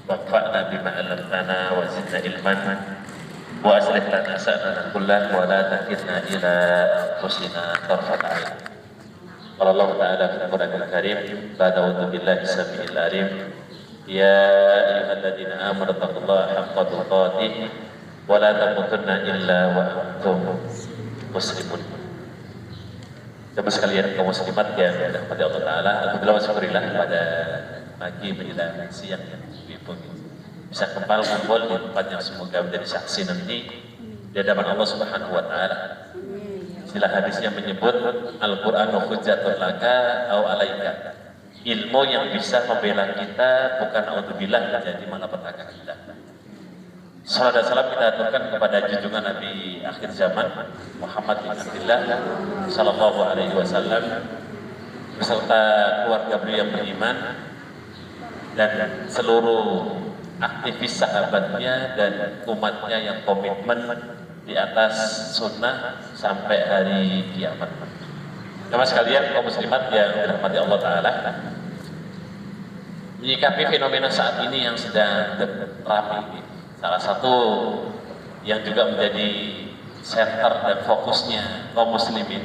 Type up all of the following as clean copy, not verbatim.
وانفعنا بما علمتنا وزدنا علما وأصلح لنا شأننا كله ولا تكلنا إلى أنفسنا طرفة عين. قال الله تعالى في القرآن الكريم بعد أعوذ بالله السميع العليم يا أيها الذين آمنوا اتقوا الله حق تقاته ولا تموتن إلا وأنتم مسlimun. Jemaah sekalian kaum muslimat yang dirahmati Allah Ta'ala, alhamdulillah wa syukurillah pada pagi menjelang siang yang ibu bisa kembali kumpul di tempat yang semoga menjadi saksi nanti di hadapan Allah Subhanahu wa Ta'ala. Istilah hadisnya menyebut Al-Qur'anu hujjatun laka au alaika. Ilmu yang bisa membela kita bukan naudzubillah jadi malapetaka kita. Salam dan salam kita aturkan kepada junjungan Nabi akhir zaman Muhammad bin Abdullah sallallahu alaihi wasallam beserta keluarga beliau yang beriman dan seluruh aktivis sahabatnya dan umatnya yang komitmen di atas sunnah sampai hari kiamat. Jemaah sekalian kaum muslimat yang dirahmati Allah Ta'ala, menyikapi fenomena saat ini yang sedang ramai, salah satu yang juga menjadi center dan fokusnya kaum muslimin,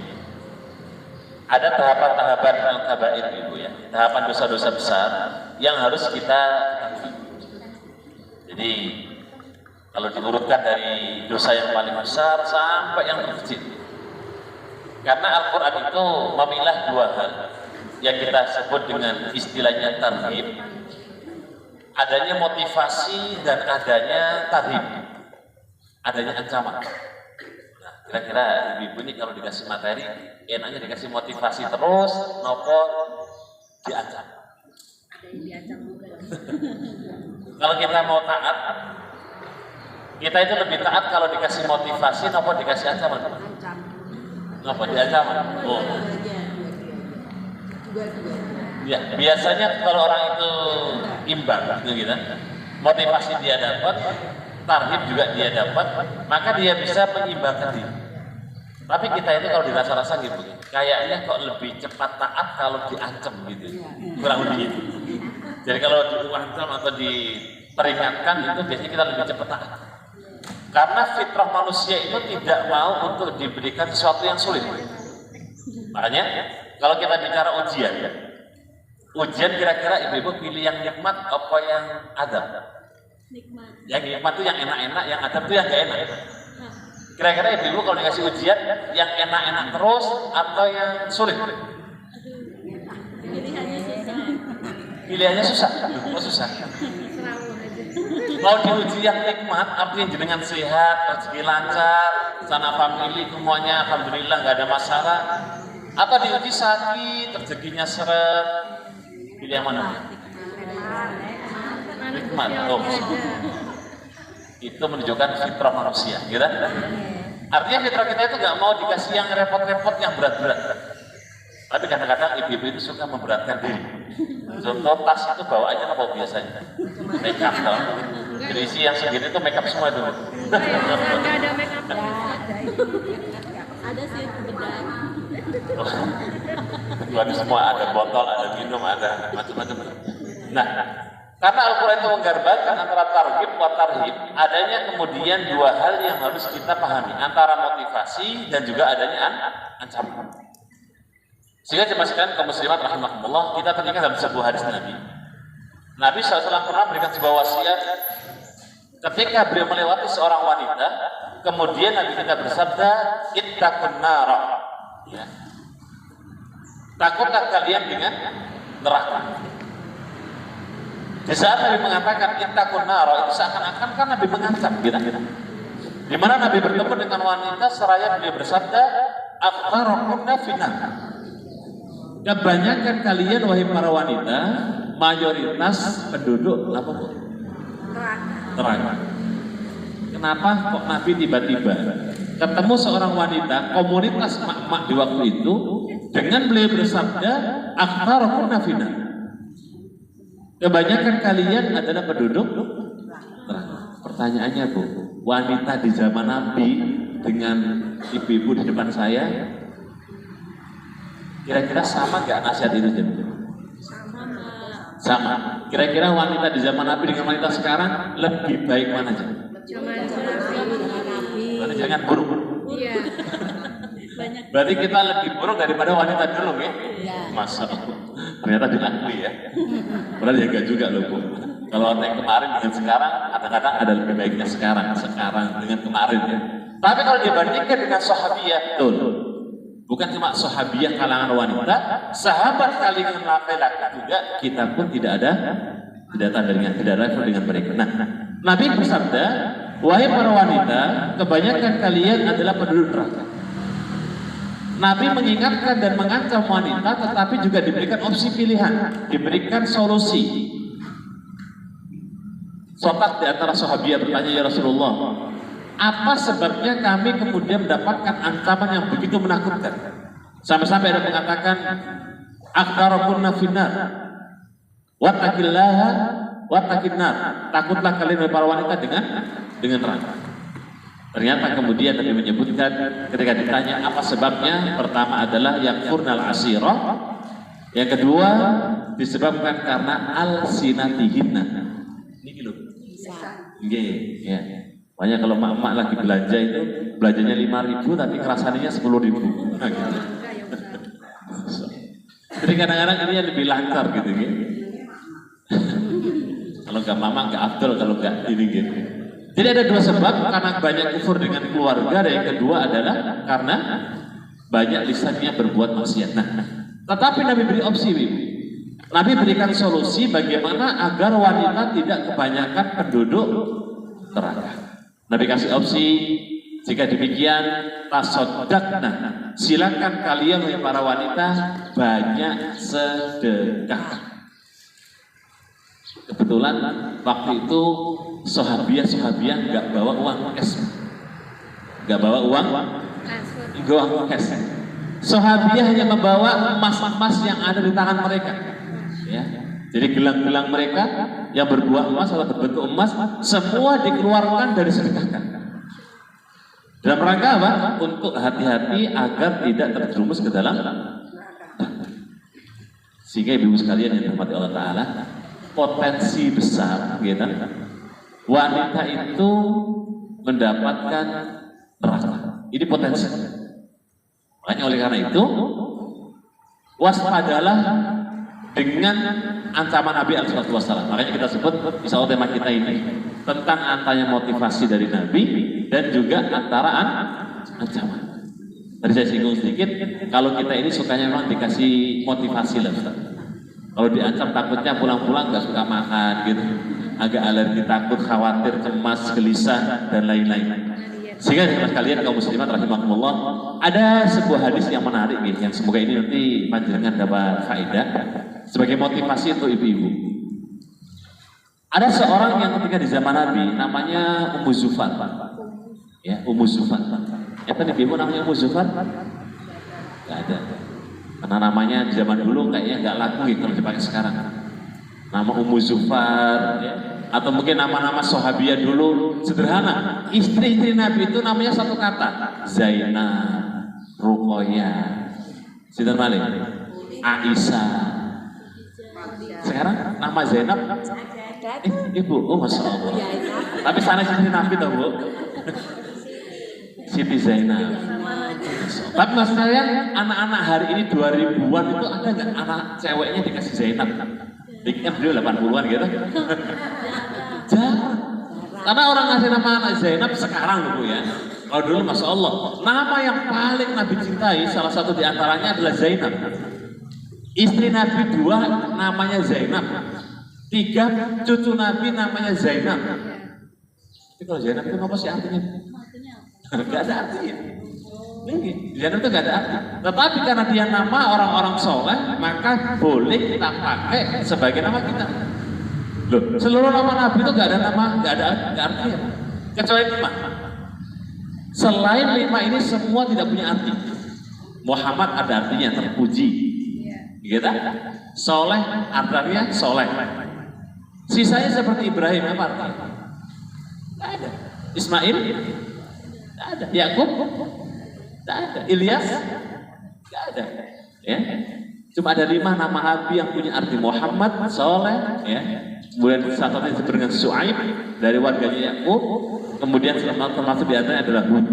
ada tahapan-tahapan al-kabair ibu ya, tahapan dosa-dosa besar yang harus kita ketahui. Jadi kalau diurutkan dari dosa yang paling besar sampai yang terkecil, karena Al-Quran itu memilah dua hal yang kita sebut dengan istilahnya tarhib, adanya motivasi dan adanya tarhib, adanya ancaman. Nah, kira-kira ibu ini kalau dikasih materi, enaknya dikasih motivasi terus, nopo diancam. Kalau kita mau taat, kita itu lebih taat kalau dikasih motivasi, nopo dikasih ancaman. Nopo diancaman. Oh. Ya, biasanya kalau orang itu imbang gitu, motivasi dia dapat, tarhib juga dia dapat, maka dia bisa mengimbangkan diri. Tapi kita ini kalau dirasa-rasa gitu, kayaknya kok lebih cepat taat kalau diancam gitu, kurang lebih gitu. Jadi kalau diancam atau diperingatkan itu biasanya kita lebih cepat taat. Karena fitrah manusia itu tidak mau untuk diberikan sesuatu yang sulit. Makanya kalau kita bicara ujian kira-kira ibu-ibu pilih yang nikmat apa yang adab? Nikmat. Yang nikmat itu yang enak-enak, yang adab itu yang gak enak. Kira-kira ibu-ibu kalau dikasih ujian yang enak-enak terus atau yang sulit? Pilihannya susah. Oh susah. Mau diuji yang nikmat, artinya jenengan sehat, rezeki lancar, sana famili semuanya alhamdulillah nggak ada masalah. Atau diuji sakit, rezekinya seret, pilih yang mana? Nikmat. Oh, itu menunjukkan fitrah manusia, gitu? Artinya fitrah kita itu nggak mau dikasih yang repot-repot, yang berat-berat. Tapi kadang-kadang ibu-ibu itu suka memberatkan diri. Contoh tas itu bawaannya apa biasanya? Makeup dong. Berisi yang segini itu makeup semua dulu. Nggak ada makeup. Ada sih bedak. Ada semua, ada botol, ada minum, ada macam-macam. Nah, karena Al-Quran itu menggambarkan antara tarhib dan tarhib, adanya kemudian dua hal yang harus kita pahami, antara motivasi dan juga adanya ancaman. Sehingga jemaah sekalian kaum muslimat rahimakumullah, kita teringat dalam sebuah hadis Nabi SAW pernah memberikan sebuah wasiat ketika beliau melewati seorang wanita, kemudian Nabi kita bersabda, ittaqun nara. Ya. Takutlah kalian dengan neraka. Di saat Nabi mengatakan ittaqun nara, itu seakan-akan kan Nabi mengancam kita. Di mana Nabi bertemu dengan wanita seraya beliau bersabda, aktsarukunna finnar. Kebanyakan kalian wahai para wanita, mayoritas penduduk apa bu? Neraka. Kenapa kok Nabi tiba-tiba ketemu seorang wanita komunitas mak-mak di waktu itu dengan beliau bersabda aktsarukunna finnar. Kebanyakan kalian adalah penduduk neraka. Pertanyaannya bu, wanita di zaman Nabi dengan ibu-ibu di depan saya, kira-kira sama nggak nasihat itu? Sama. Kira-kira wanita di zaman Nabi dengan wanita sekarang lebih baik mana aja? Cuman Nabi. Berarti jangan buruk. Iya. Banyak. Berarti kita lebih buruk daripada wanita dulu ya? Iya. Masa ternyata diakui ya. Padahal jaga juga loh Bu. Kalau yang kemarin dengan sekarang, kadang-kadang ada lebih baiknya sekarang dengan kemarin ya. Tapi kalau dibandingkan dengan sahabiyah, betul. Bukan cuma sahabiyah kalangan wanita, sahabat kalangan laki-laki juga kita pun tidak level dengan mereka. Nah, Nabi bersabda, wahai para wanita, kebanyakan kalian adalah penduduk neraka. Nabi mengingatkan dan mengancam wanita, tetapi juga diberikan opsi pilihan, diberikan solusi. Sotak di antara sahabiah bertanya, ya Rasulullah, apa sebabnya kami kemudian mendapatkan ancaman yang begitu menakutkan? Sampai-sampai ada mengatakan, aktsarakunna finnar, wattaqillaha wattaqinnar. Takutlah kalian para wanita dengan neraka. Ternyata kemudian Nabi menyebutkan ketika ditanya apa sebabnya, pertama adalah yakfurnal asirah, yang kedua disebabkan karena alsinatihinna. Ini loh. Nggih, ya. Makanya kalau mak-mak lagi belanja itu belanjanya 5.000 tapi ngerasaninya 10.000. Nah, gitu. Jadi kadang-kadang ini lebih lancar gitu ya. Kalau nggak mama nggak Abdul, kalau nggak ini gitu. Jadi ada dua sebab, karena banyak kufur dengan keluarga, dan yang kedua adalah karena banyak lisannya berbuat maksiat. Nah, tetapi Nabi beri opsi, Nabi berikan solusi bagaimana agar wanita tidak kebanyakan penduduk neraka. Nabi kasih opsi, jika demikian tasoddaqna, silakan kalian para wanita banyak sedekah. Kebetulan waktu itu sahabiah nggak bawa uang cash, nggak bawa uang cash. Sahabiah hanya membawa emas-emas yang ada di tangan mereka. Ya. Jadi gelang-gelang mereka yang berbuah emas atau berbentuk emas semua dikeluarkan dari sedekahkan. Dalam rangka apa? Untuk hati-hati agar tidak terjerumus ke dalam. Sehingga ibu sekalian yang dirahmati Allah Ta'ala, potensi besar gitu, wanita itu mendapatkan neraka. Ini potensi. Makanya oleh karena itu waspadalah dengan ancaman Nabi SAW. Makanya kita sebut insya Allah tema kita ini tentang antara motivasi dari Nabi dan juga antara ancaman. Tadi saya singgung sedikit, kalau kita ini sukanya memang dikasih motivasi lah Ustaz. Kalau diancam takutnya pulang-pulang nggak suka makan gitu, agak alergi, takut, khawatir, cemas, gelisah dan lain-lain. Sehingga teman kalian kaum muslimat rahimakumullah, ada sebuah hadis yang menarik nih, yang semoga ini nanti panjenengan dapat faedah sebagai motivasi untuk ibu-ibu. Ada seorang yang ketika di zaman Nabi namanya Ummu Zufar, ya Ummu Zufar. Ya tadi ibu namanya Ummu Zufar? Gak ada. Karena namanya di zaman dulu kayaknya nggak laku gitu kalau dipakai sekarang. Nama Ummu Zufar, ya. Atau mungkin nama-nama sahabiah dulu sederhana. Istri-istri Nabi itu namanya satu kata, Zainab, Ruqayyah, Sinten malih, Aisyah. Sekarang nama Zainab, ibu, oh masya Allah. Tapi sana istri Nabi tau bu, Siti Zainab. Tapi maksud saya anak-anak hari ini 2000-an itu ada nggak anak ceweknya dikasih Zainab? Diknya beliau 80-an gitu. Jarang. Karena orang ngasih nama anak Zainab sekarang dulu ya. Kalau dulu masya Allah, nama yang paling Nabi cintai salah satu diantaranya adalah Zainab. Istri Nabi 2 namanya Zainab, 3 cucu Nabi namanya Zainab. Tapi kalau Zainab itu apa sih artinya? Gak ada artinya. Zainab itu gak ada arti. Tetapi karena dia nama orang-orang soleh, maka boleh kita pakai sebagai nama kita. Loh, seluruh nama Nabi itu gak ada nama, gak ada artinya. Kecuali 5. Selain 5 ini semua tidak punya arti. Muhammad ada artinya, terpuji. Gitu? Soleh artinya soleh. Sisanya seperti Ibrahim, apa artinya? Gak ada. Ismail? Gak ada. Yakub? Gak ada. Ilyas? Gak ada. Ya. Cuma ada 5 nama nabi yang punya arti Muhammad, Soleh, ya. Kemudian satunya disebut dengan Su'aib dari warganya Yakub. Kemudian termasuk di antaranya adalah Hud.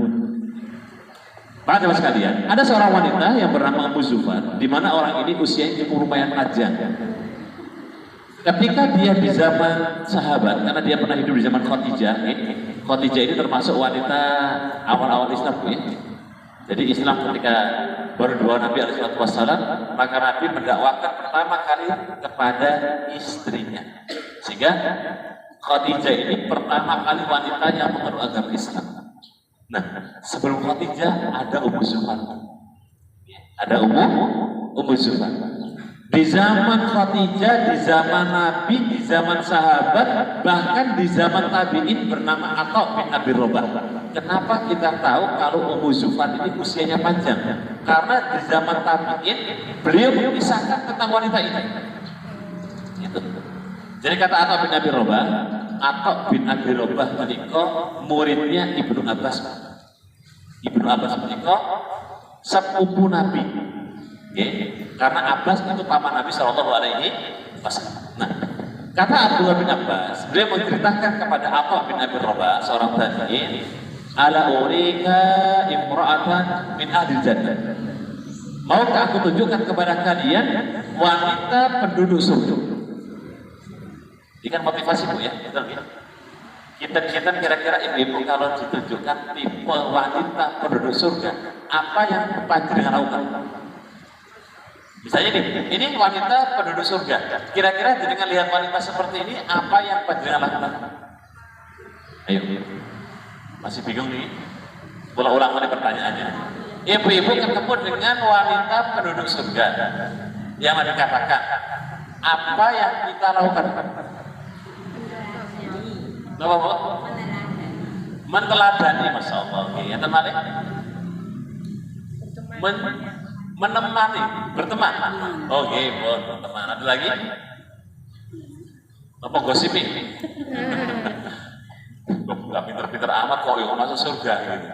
Para jemaah sekalian, ada seorang wanita yang bernama Ummu Zufar, di mana orang ini usianya cukup lumayan panjang. Ketika dia di zaman sahabat, karena dia pernah hidup di zaman Khadijah, Khadijah ini termasuk wanita awal-awal Islam, ya. Jadi Islam ketika baru dua Nabi SAW, maka Nabi mendakwakan pertama kali kepada istrinya. Sehingga Khadijah ini pertama kali wanita yang memeluk agama Islam. Nah, sebelum Khadijah ada Ummu Zufar. Ada Ummu Zufar. Di zaman Khadijah, di zaman Nabi, di zaman sahabat, bahkan di zaman tabi'in bernama Atha bin Abi Rabah. Kenapa kita tahu kalau Ummu Zufar ini usianya panjang? Karena di zaman tabi'in beliau mengisahkan tentang wanita ini. Gitu. Jadi kata Atha bin Abi Rabah, Atha bin Abi Rabah menika muridnya Ibnu Abbas. Ibnu Abbas menika sepupu Nabi. Karena Abbas itu paman Nabi Shallallahu Alaihi Wasallam. Nah, kata Abdullah bin Abbas, beliau menceritakan kepada Atha bin Abi Rabah, seorang tabi'in, ala urika imra'atan min ahli jannah. Maukah aku tunjukkan kepada kalian wanita penduduk surga? Ini kan motivasi Bu ya, betul ya? Kita kira-kira ibu-ibu kalau ditunjukkan tipe wanita penduduk surga, apa yang panjenengan lakukan? Misalnya ini wanita penduduk surga. Kira-kira dengan lihat wanita seperti ini, apa yang panjenengan lakukan? Ayo, masih bingung nih? Ulang-ulang lagi pertanyaannya. Ibu-ibu ketemu dengan wanita penduduk surga yang dikatakan, apa yang kita lakukan? Apa Bu? Menteladani, Masya Allah. Ya teman ya? Menemani, berteman. Oke, berteman. Ada lagi? Apa gosipin? Gak pinter-pinter amat kok yang masuk surga gitu.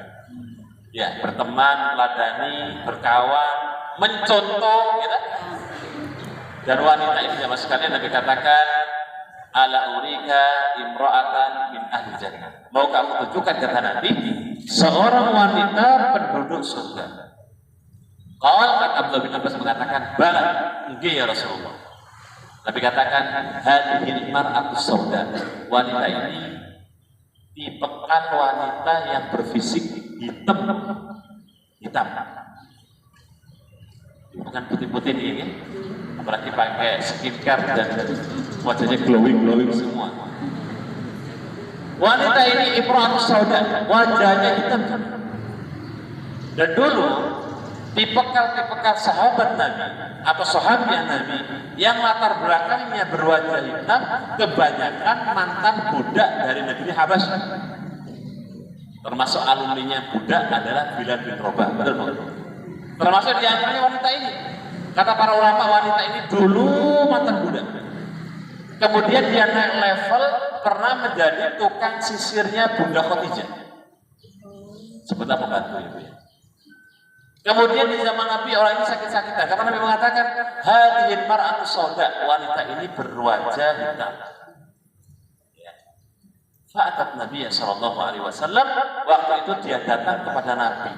Ya, berteman, meladani, berkawan, mencontoh, gitu. Dan wanita ini sama sekali Nabi katakan, ala urika imra'atan min ahli jannah. Mau kamu tunjukkan kata Nabi, seorang wanita penduduk surga. Kalau kata Abdullah bin Abbas mengatakan, bala, enggak ya Rasulullah. Nabi katakan, hadhil mar'atu sauda. Wanita ini tipekan wanita yang berfisik hitam. Bukan putih-putih ini, apalagi pakai skincare dan wajahnya glowing semua. Wanita ini imra'atu sauda, wajahnya hitam. Dan dulu tipekal sahabat Nabi atau sahabat Nabi yang latar belakangnya berwajah hitam kebanyakan mantan budak dari negeri Habasyah. Termasuk alumninya budak adalah Bilal bin Rabah. Betul. Termasuk di antaranya wanita ini. Kata para ulama, wanita ini dulu mantan budak. Kemudian dia naik level, pernah menjadi tukang sisirnya Bunda Khadijah. Sebut apa bantu Ibu ya? Kemudian di zaman Nabi orang ini sakit-sakitan. Karena Nabi mengatakan, hadhil mar'atu sauda, wanita ini berwajah hitam. Fa'atat Nabi Sallallahu Alaihi Wasallam, waktu itu dia datang kepada Nabi.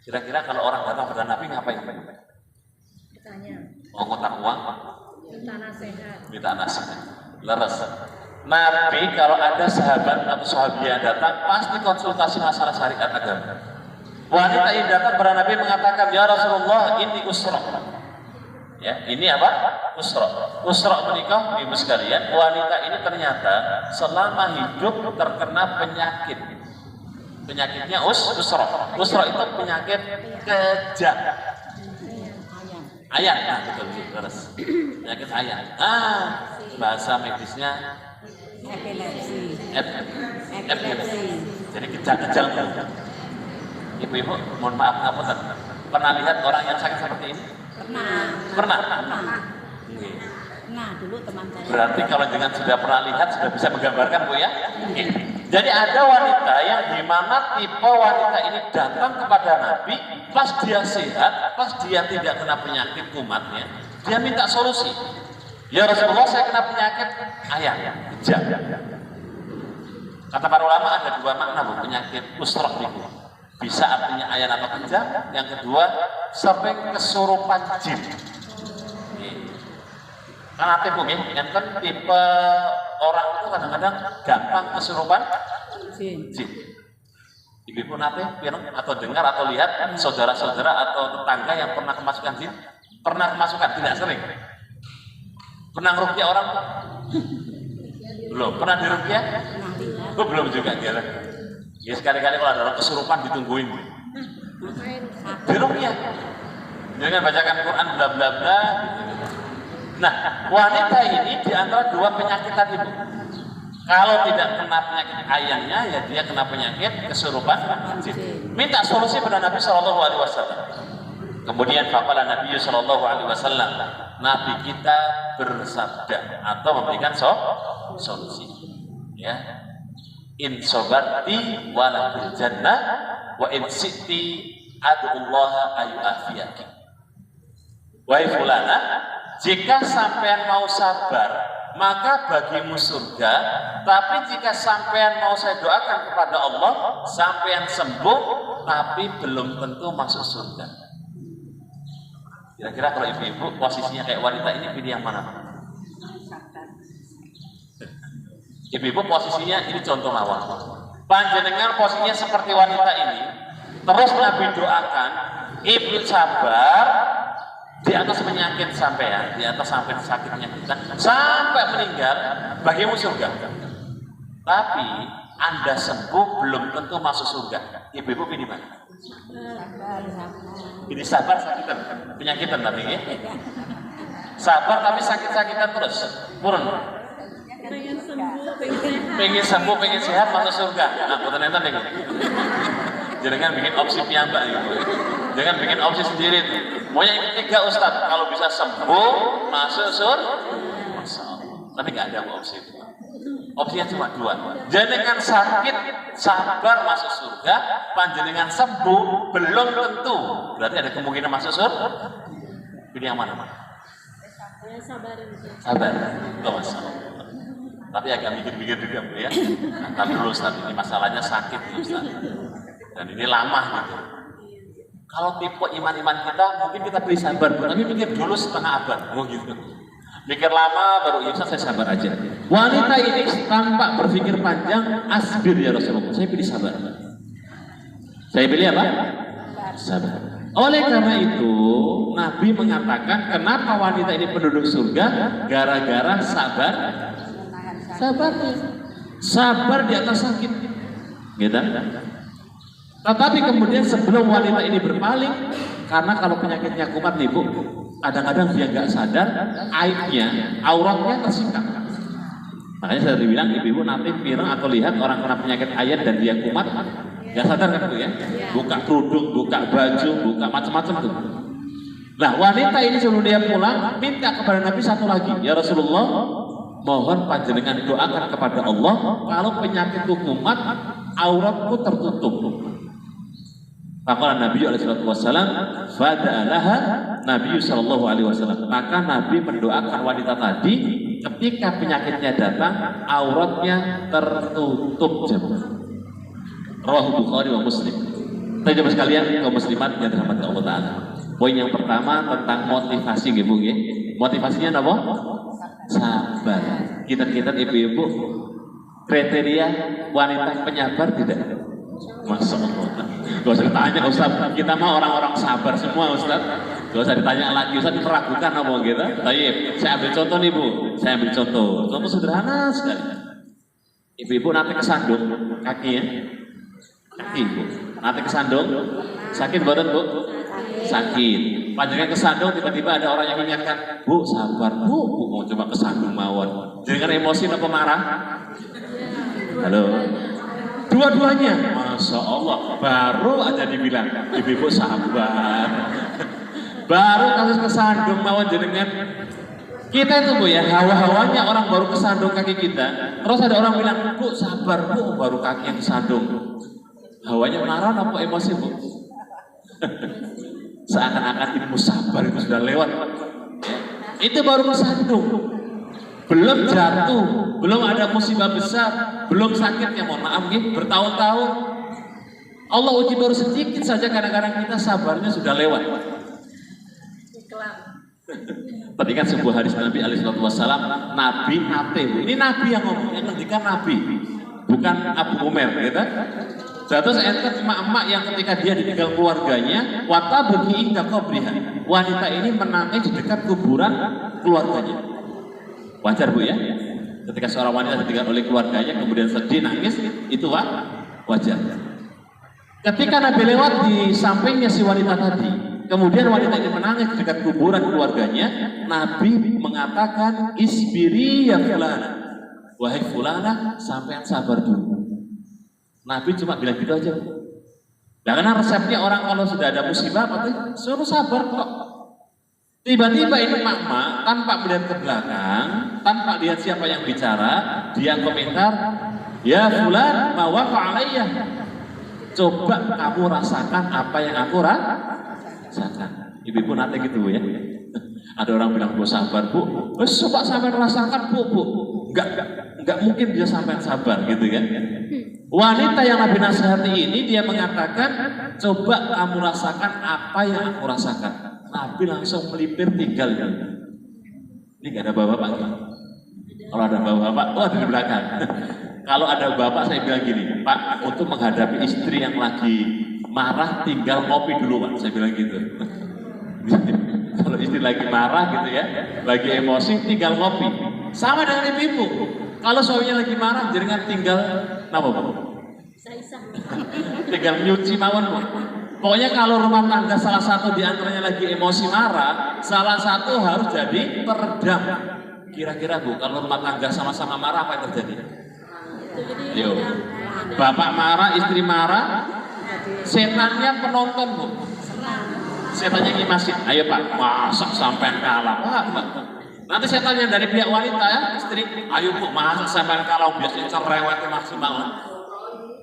Kira-kira kalau orang datang kepada Nabi ngapain? Ditanya. Mau ngutang uang? Minta nasihat. Minta nasihat. Leres. Nabi kalau ada sahabat atau sahabiah datang pasti konsultasi masalah syariat agama. Wanita ini datang kepada Nabi mengatakan, ya Rasulullah, ini usra. Ya, ini apa? Usra. Usra menikah, ibu sekalian, wanita ini ternyata selama hidup terkena penyakit. Penyakitnya usra. Usra itu penyakit kejang. Ayan, nah, betul. Penyakit ayan. Bahasa medisnya Epilepsi. epilepsi. Jadi kejang-kejang. Ibu-ibu, mohon maaf, pernah lihat orang yang sakit seperti ini? Pernah. Nah, dulu teman saya. Berarti kalau dengan sudah pernah lihat, sudah bisa menggambarkan Bu ya? Jadi ada wanita yang dimana tipe wanita ini datang kepada Nabi, pas dia sehat, pas dia tidak kena penyakit kumatnya, dia minta solusi. Ya Rasulullah, saya kena penyakit ayan, kejang. Kata para ulama ada dua makna bu, penyakit usroh itu. Bisa artinya ayan atau kejang. Yang kedua, sering kesurupan jin. Karena kan tipe orang itu kadang-kadang gampang kesurupan jin. Ibu nate atau dengar atau lihat saudara-saudara atau tetangga yang pernah kemasukan jin? Pernah kemasukan, tidak sering. Pernah ngeruqyah orang? Belum. Pernah diruqyah? Belum juga dia. Ya sekali-kali kalau ada orang kesurupan ditungguin. Diruqyah. Jangan bacakan Quran bla bla bla. Nah, wanita ini di antara dua penyakit tadi bu. Kalau tidak kena penyakit ayahnya, ya dia kena penyakit kesurupan jin. Minta solusi pada Nabi Shallallahu Alaihi Wasallam. Kemudian faqala Nabi Shallallahu Alaihi Wasallam, Nabi kita bersabda atau memberikan solusi. Ya, in sobarti walabil jannah wa in siti adullaha ayu afiyaki. Wahai fulana, jika sampean mau sabar, maka bagimu surga. Tapi jika sampean mau saya doakan kepada Allah, sampean sembuh, tapi belum tentu masuk surga. Kira-kira kalau ibu-ibu posisinya kayak wanita ini, pilih yang mana? Ibu-ibu posisinya ini contoh mawar. Panjenengan posisinya seperti wanita ini, terus Nabi doakan, ibu sabar di atas penyakit sampean, di atas sampai sakitnya kita, sampai meninggal, bagimu surga. Tapi Anda sembuh belum tentu masuk surga. Ibu-ibu pilih mana? Pilih sabar sakitan, penyakitan tapi ya. Sabar tapi sakit-sakitan terus, purun. Pengen sembuh, pengen sehat, masuk surga. Nah, ternyata nih. Jangan bikin opsi piyambak gitu. Jangan bikin opsi sendiri tuh. Maunya yang ketiga Ustadz, kalau bisa sembuh, masuk surga. Tapi nggak ada opsi itu. Opsinya cuma dua. Jangan sakit, sabar masuk surga. Panjenengan sembuh, belum tentu. Berarti ada kemungkinan masuk surga. Pilih yang mana? Sabar. Nggak masalah. Tapi agak mikir-mikir juga Bu ya. Nah, tapi dulu Ustaz, ini masalahnya sakit Ustaz. Dan ini lama gitu. Kalau tipe iman-iman kita, mungkin kita beri sabar, tapi mikir dulu setengah abad, gitu. Mikir lama, baru ya saya sabar aja. Wanita ini tampak berpikir panjang, asbir ya Rasulullah. Saya pilih sabar. Saya pilih apa? Sabar. Oleh karena itu, Nabi mengatakan, kenapa wanita ini penduduk surga? Gara-gara sabar. Sabar di atas sakit. Gitu. Tetapi kemudian sebelum wanita ini berpaling, karena kalau penyakitnya kumat nih Bu, kadang-kadang dia nggak sadar, aibnya, auratnya tersingkap. Makanya saya bilang ibu-ibu nanti pirang atau lihat orang kena penyakit ayat dan dia kumat, nggak sadar kan Bu ya? Buka kerudung, buka baju, buka macam-macam tuh. Nah wanita ini sebelum dia pulang, minta kepada Nabi satu lagi, ya Rasulullah, mohon panjenengan doakan kepada Allah kalau penyakitku kumat, auratku tertutup. Maka Nabi SAW fada'alaha Nabi SAW. Maka Nabi mendoakan wanita tadi ketika penyakitnya datang, auratnya tertutup. Rawahu Bukhari wa Muslim. Teman-teman sekalian, kaum muslimat yang dirahmati Allah Ta'ala. Poin yang pertama tentang motivasi, ibu. Motivasinya apa? Sabar. Kita ibu-ibu kriteria wanita penyabar tidak? Masya Allah. Gak usah ditanya Ustaz, kita mah orang-orang sabar semua Ustaz. Gak usah ditanya lagi Ustaz, meragukan apa gitu. Baik, saya ambil contoh nih Bu. Saya ambil contoh. Contoh sederhana sekali. Ibu-ibu nanti kesandung kaki ya. Kaki Bu. Nanti kesandung. Sakit badan Bu? Sakit. Panjangnya kesandung, tiba-tiba ada orang yang mengingatkan, Bu sabar Bu, mau coba kesandung mawon. Jangan emosi atau marah. Halo. Dua-duanya, Masya Allah, baru aja dibilang, ibu-ibu sabar. Baru kasus kesandung mawon jenengan Kita itu Bu ya, hawa-hawanya orang baru kesandung kaki kita, terus ada orang bilang, Bu sabar Bu, baru kaki yang kesandung. Hawanya marah apa emosi Bu? Seakan-akan ilmu sabar itu sudah lewat. Ya. Itu baru kesandung. Belum jatuh, belum ada musibah besar, belum sakitnya, mohon maaf nih, bertahun-tahun. Allah uji baru sedikit saja, kadang-kadang kita sabarnya sudah lewat. Tadi kan sebuah hadis Nabi Alaihissalam, Nabi nate, ini Nabi yang ngomong, yang ngendikan Nabi, bukan Abu Umair, gitu. Terus ente emak-emak yang ketika dia ditinggal keluarganya, wata bagi indah qabriha. Wanita ini menangis di dekat kuburan keluarganya. Wajar Bu ya? Ketika seorang wanita ditinggal oleh keluarganya kemudian sedih nangis, itu wajar. Ketika Nabi lewat di sampingnya si wanita tadi, kemudian wanita ini menangis di dekat kuburan keluarganya, Nabi mengatakan, isbiri ya fulana, wahai fulana, sampean sabar dulu. Nabi cuma bilang gitu aja. Nah, karena resepnya orang kalau sudah ada musibah apa tuh? Suruh sabar kok. Tiba-tiba ini mak-mak tanpa melihat ke belakang, tanpa lihat siapa yang bicara, dia komentar, ya fulan ma waqa alayya. Coba kamu rasakan apa yang aku rasakan. Ibu-ibu nanti gitu ya. Ada orang bilang, Bu sabar Bu. Coba sampai rasakan Bu. Enggak mungkin dia sampai sabar gitu kan. Wanita yang Nabi nasihati ini dia mengatakan, coba kamu rasakan apa yang aku rasakan. Nabi langsung melipir tinggal. Ini gak ada bapak-bapak. Kalau ada bapak-bapak, oh ada di belakang. Kalau ada bapak saya bilang gini, Pak, untuk menghadapi istri yang lagi marah tinggal ngopi dulu Pak, saya bilang gitu. Kalau istri lagi marah gitu ya, lagi emosi tinggal ngopi. Sama dengan ibu-ibu. Kalau suaminya lagi marah, jangan tinggal apa Bu? Tinggal nyuci mawon Bu. Pokoknya kalau rumah tangga salah satu di antaranya lagi emosi marah, salah satu harus jadi peredam. Kira-kira Bu, kalau rumah tangga sama-sama marah apa yang terjadi? Yo, bapak marah, istri marah, setannya penonton Bu. Setannya ngimasin, ayo Pak, masak sampai kalah. Nanti setannya dari pihak wanita ya, istri, ayo Bu, masak sampai kalah, biasanya cerewetnya maksimal.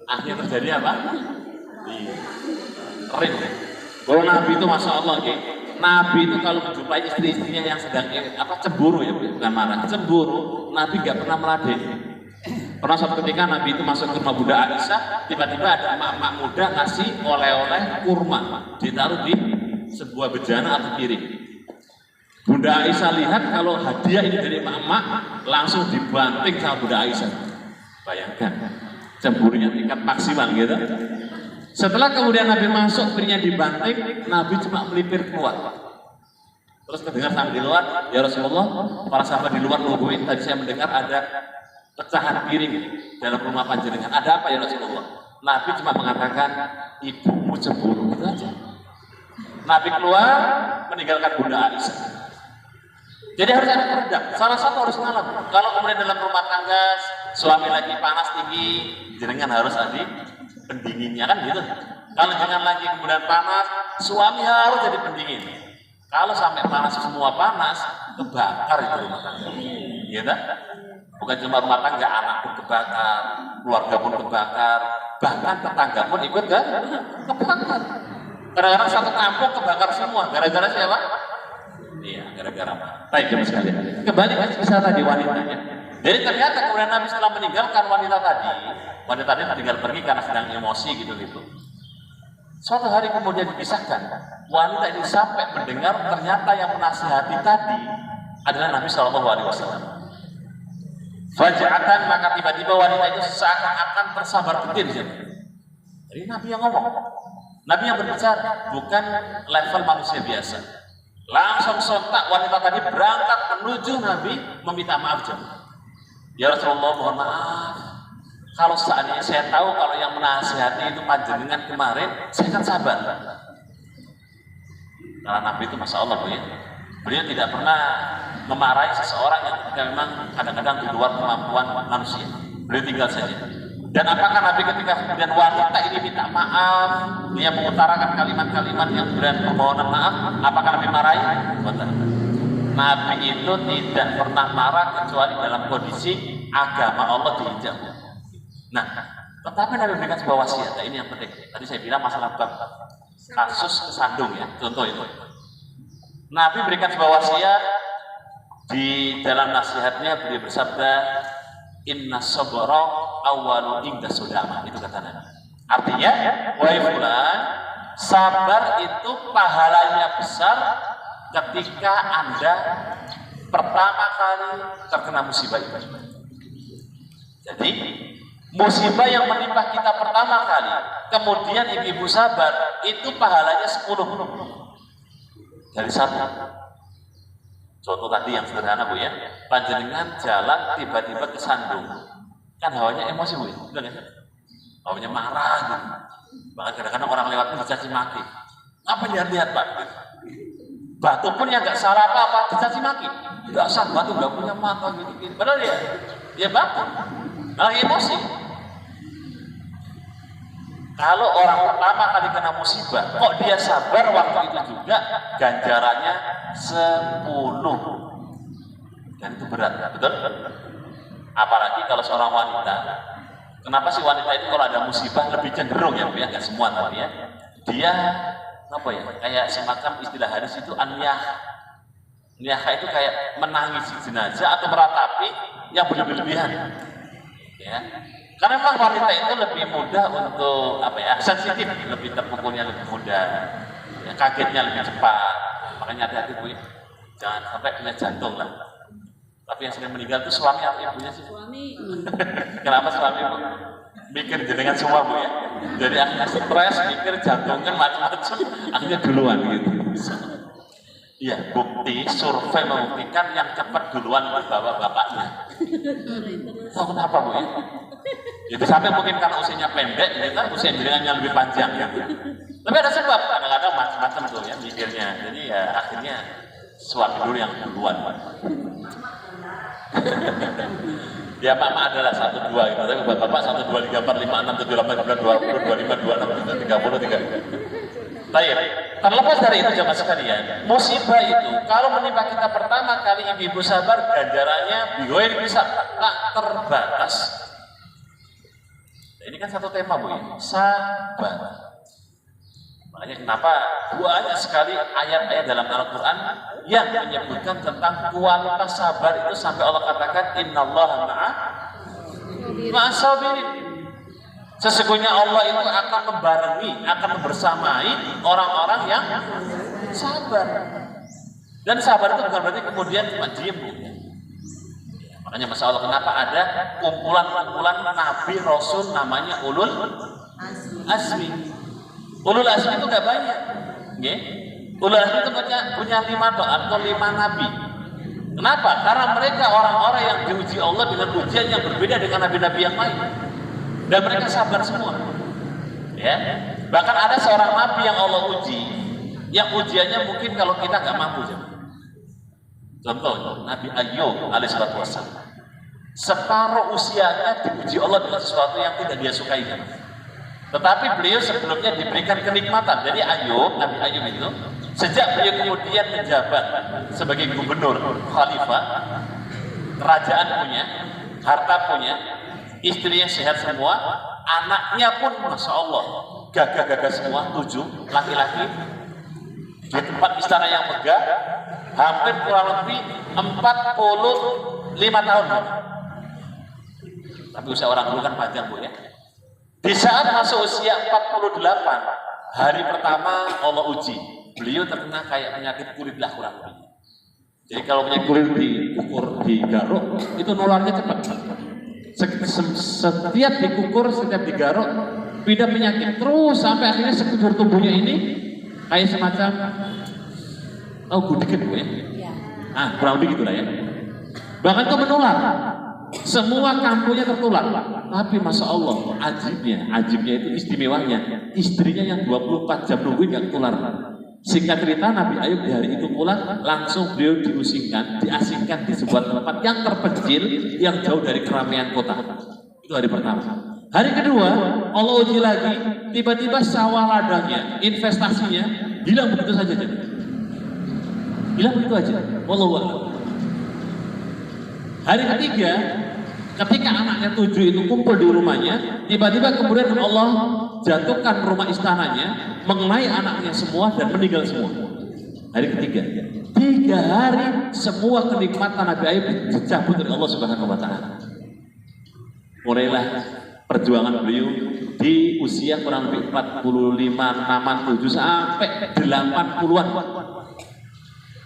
Akhirnya terjadi apa? Keren. Kalau Nabi itu Masya Allah, Nabi itu kalau menjumpai istri-istrinya yang sedang cemburu ya, bukan marah, cemburu, Nabi nggak pernah meladeni. Pernah suatu ketika Nabi itu masuk ke rumah Bunda Aisyah, tiba-tiba ada emak-emak muda ngasih oleh-oleh kurma, ditaruh di sebuah bejana atau piring. Bunda Aisyah lihat kalau hadiah ini dari emak-emak, langsung dibanting sama Bunda Aisyah. Bayangkan, cemburunya tingkat maksimal gitu. Setelah kemudian Nabi masuk, piringnya dibanting, Nabi cuma melipir keluar. Terus terdengar sampai di luar, ya Rasulullah, para sahabat di luar nungguin, tadi saya mendengar ada pecahan piring dalam rumah panjenengan. Ada apa ya Rasulullah? Nabi cuma mengatakan, ibumu cemburu, itu aja. Nabi keluar, meninggalkan Bunda Aisyah. Jadi harus ada peredam. Salah satu harus ngalah. Kalau kemudian dalam rumah tangga, suami lagi panas tinggi, jenengan harus ada pendinginnya kan gitu. Kalau jangan lagi kemudian panas, suami harus jadi pendingin. Kalau sampai panas semua panas, kebakar itu rumah tangga. Gitu. Bukan cuma rumah tangga, anak pun kebakar, keluarga pun kebakar, bahkan tetangga pun ikut kan kebakar. Kadang-kadang satu kampung kebakar semua. Gara-gara siapa? Iya, gara-gara apa? Baik, jemaah sekalian. Kembali ke kisah tadi wanitanya. Jadi ternyata kemudian Nabi setelah meninggalkan wanita tadi tinggal pergi karena sedang emosi gitu. Suatu hari kemudian dipisahkan. Wanita ini sampai mendengar ternyata yang menasihati tadi adalah Nabi Shallallahu Alaihi Wasallam. Faja'atan, maka tiba-tiba wanita itu seakan-akan tersambar petir. Jadi Nabi yang ngomong, Nabi yang berbicara, bukan level manusia biasa. Langsung sontak wanita tadi berangkat menuju Nabi meminta maaf jemaah. Ya Rasulullah, mohon maaf. Kalau seandainya saya tahu kalau yang menasihati itu panjenengan kemarin, saya akan sabar. Karena Nabi itu Masya Allah, beliau tidak pernah memarahi seseorang yang memang kadang-kadang di luar kemampuan manusia. Beliau tinggal saja. Dan apakah Nabi ketika kemudian wanita ini minta maaf, dia mengutarakan kalimat-kalimat yang berat permohonan maaf, apakah Nabi marahi? Nabi itu tidak pernah marah kecuali dalam kondisi agama Allah diinjak. Nah, tetapi Nabi memberikan sebuah wasiat. Nah, ini yang penting. Tadi saya bilang masalah bab kasus kesandung ya, contoh itu. Nabi berikan sebuah wasiat di dalam nasihatnya, beliau bersabda, Inna sabra awwalu inda sudama. Itu kata Nabi. Artinya, wahai fulan, sabar itu pahalanya besar ketika Anda pertama kali terkena musibah itu. Jadi, musibah yang menimpa kita pertama kali, kemudian ibu-ibu sabar, itu pahalanya 10 dari 1. Contoh tadi yang sederhana Bu ya, panjenengan jalan tiba-tiba kesandung, kan hawanya emosi Bu ya, betul ya? Hawanya marah gitu. Bahkan kadang-kadang orang lewat pun dicaci maki. Apa lihat-lihat Pak? Batu pun yang nggak salah apa-apa dicaci maki. Nggak usah batu, nggak punya mata gitu. Padahal ya batu, malah emosi. Kalau orang pertama kali kena musibah, kok dia sabar waktu itu juga, ganjarannya 10. Dan itu berat, betul? Apalagi kalau seorang wanita. Kenapa sih wanita itu kalau ada musibah lebih cenderung ya, nggak semua tapi ya. Dia apa ya? Kayak semacam istilah hadis itu an-niyah. Niyah itu kayak menangisi jenazah atau meratapi yang berlebihan. Ya. Karena memang wanita itu lebih mudah untuk apa ya, sensitif, lebih terpukulnya lebih mudah, ya, kagetnya lebih cepat. Makanya hati-hati Bu, jangan sampai kena jantung lah. Tapi yang sering meninggal itu suami atau ibunya sih? Suami. Kenapa suami Bu? Mikir jenengan semua Bu ya. Jadi akhirnya stres, mikir jantung kan macam-macam, akhirnya duluan gitu. Iya, bukti survei membuktikan yang cepat duluan itu bapak-bapaknya. Oh, kenapa Bu ya? Jadi sampai mungkin karena usianya pendek, ya kan usia jenengannya lebih panjang ya. Tapi ada sebab, kadang-kadang macam-macam tuh ya mikirnya. Jadi ya akhirnya suami dulu yang duluan. Ya mama adalah 1, 2 gitu. Tapi buat bapak 1, 2, 3, 4, 5, 6, 7, 8, 9, 20, 25, 26, 30, 30. Baik, terlepas dari itu jemaah sekalian, musibah itu kalau menimpa kita pertama kali ibu sabar, ganjarannya biwair bisa tak terbatas. Nah, ini kan satu tema Bu ya, sabar. Makanya kenapa banyak sekali ayat-ayat dalam Al-Quran yang menyebutkan tentang kualitas sabar itu sampai Allah katakan innallaha ma'as-sabirin. Sesungguhnya Allah itu akan membarengi, akan membersamai orang-orang yang sabar. Dan sabar itu bukan berarti kemudian cuma diem Bu. Makanya Masya Allah kenapa ada kumpulan-kumpulan Nabi Rasul namanya Ulul Azmi. Ulul Azmi itu gak banyak. Okay? Ulul Azmi itu punya 5 atau 5 Nabi. Kenapa? Karena mereka orang-orang yang diuji Allah dengan ujian yang berbeda dengan Nabi-Nabi yang lain. Dan mereka sabar semua. Ya. Bahkan ada seorang Nabi yang Allah uji, yang ujiannya mungkin kalau kita gak mampu. Contoh, Nabi Ayyub alaihissalatu wassalam. Separuh usianya diuji Allah dengan sesuatu yang tidak dia sukai. Tetapi beliau sebelumnya diberikan kenikmatan. Jadi Nabi Ayyub itu, sejak beliau kemudian menjabat sebagai gubernur, khalifah, kerajaan punya, harta punya, istrinya sehat semua, anaknya pun Masya Allah gagah-gagah semua, 7 laki-laki. Di tempat istana yang megah, hampir kurang lebih 45 tahun. Tapi usia orang dulu kan panjang Bu ya. Di saat masuk usia 48, hari pertama Allah uji, beliau terkena kayak penyakit kulit lah kurang lebih. Jadi kalau penyakit kulit diukur, digaruk, itu nularnya cepat. Setiap dikukur, setiap digaruk, pindah penyakit terus sampai akhirnya sekujur tubuhnya ini kayak semacam dikit Bu ya. Kurang lebih gitulah ya. Bahkan itu menular. Semua kampungnya tertular. Tapi Masya Allah, ajibnya itu istimewanya, istrinya yang 24 jam nungguin gak ketular. Singkat cerita, Nabi Ayub di hari itu pulang, langsung beliau diasingkan di sebuah tempat yang terpencil, yang jauh dari keramaian kota. Itu hari pertama. Hari kedua, Allah uji lagi, tiba-tiba sawah ladangnya, investasinya hilang begitu saja. Hilang begitu aja. Wallahu a'lam. Hari ketiga, ketika anaknya 7 itu kumpul di rumahnya, tiba-tiba kemudian Allah jatuhkan rumah istananya, mengenai anaknya semua dan meninggal semua. Hari ketiga, 3 hari semua kenikmatan Nabi Ayub dicabut oleh Allah Subhanahu wa Ta'ala. Mulailah perjuangan beliau di usia kurang lebih 45, 67 sampai 80-an.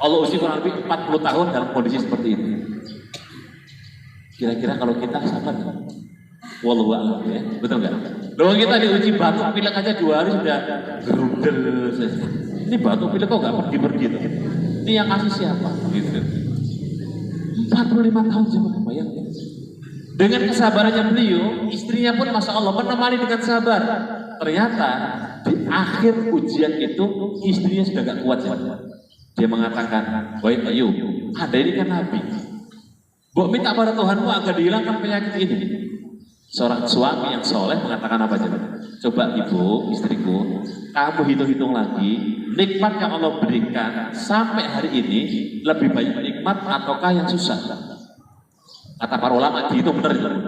Allah usia kurang lebih 40 tahun dalam kondisi seperti itu. Kira-kira kalau kita sabar nggak? Wallahu a'lam ya, betul nggak? Kalau kita diuji batuk pilek aja 2 hari sudah gerudel. Ini batuk pilek kok nggak pergi-pergi tuh? Ini yang kasih siapa? Gitu. 45 tahun coba bayangkan. Dengan kesabarannya beliau, istrinya pun masya Allah menemani dengan sabar. Ternyata di akhir ujian itu istrinya sudah gak kuat. Dia mengatakan, wahai Ayub, Anda ini kan Nabi. Mbok minta pada Tuhanmu agar dihilangkan penyakit ini. Seorang suami yang soleh mengatakan apa aja? Coba ibu, istriku, kamu hitung-hitung lagi nikmat yang Allah berikan sampai hari ini lebih banyak nikmat ataukah yang susah? Kata para ulama dihitung benar.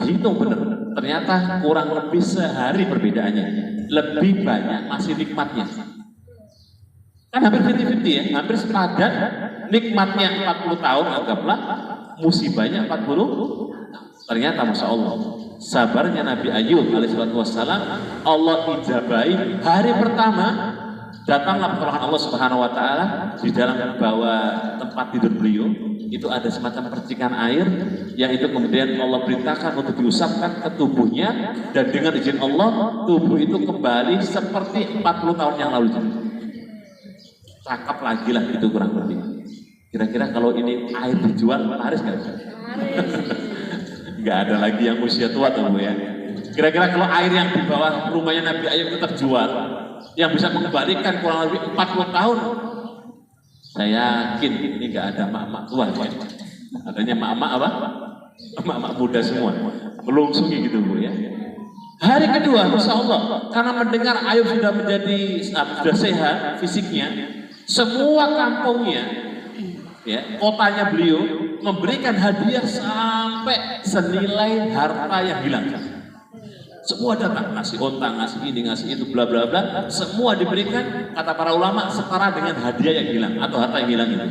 Ternyata kurang lebih sehari perbedaannya. Lebih banyak masih nikmatnya. Kan hampir 50-50 ya, hampir sepadan. Nikmatnya 40 tahun anggaplah, musibahnya 40. Ternyata masya Allah, sabarnya Nabi Ayub alaihissalam, Allah ijabai hari pertama. Datanglah pertolongan Allah Subhanahu wa Ta'ala di dalam bawah tempat tidur beliau. Itu ada semacam percikan air yang itu kemudian Allah perintahkan untuk diusapkan ke tubuhnya, dan dengan izin Allah tubuh itu kembali seperti 40 tahun yang lalu. Cakep lagi lah itu kurang lebih. Kira-kira kalau ini air dijual laris nggak? Nggak ada lagi yang usia tua tuh Bu ya. Kira-kira kalau air yang di bawah rumahnya Nabi Ayub itu terjual, yang bisa mengembalikan kurang lebih 40 tahun, saya yakin ini nggak ada mak-mak tua ya. Adanya mak-mak apa? Mak-mak muda semua melungsungi gitu Bu ya. Hari kedua Masya Allah, karena mendengar Ayub sudah sudah sehat fisiknya, semua kampungnya ya, kotanya beliau memberikan hadiah sampai senilai harta yang hilang. Semua datang, ngasih onta, ngasih ini, ngasih itu, bla bla bla. Semua diberikan, kata para ulama, setara dengan hadiah yang hilang atau harta yang hilang itu.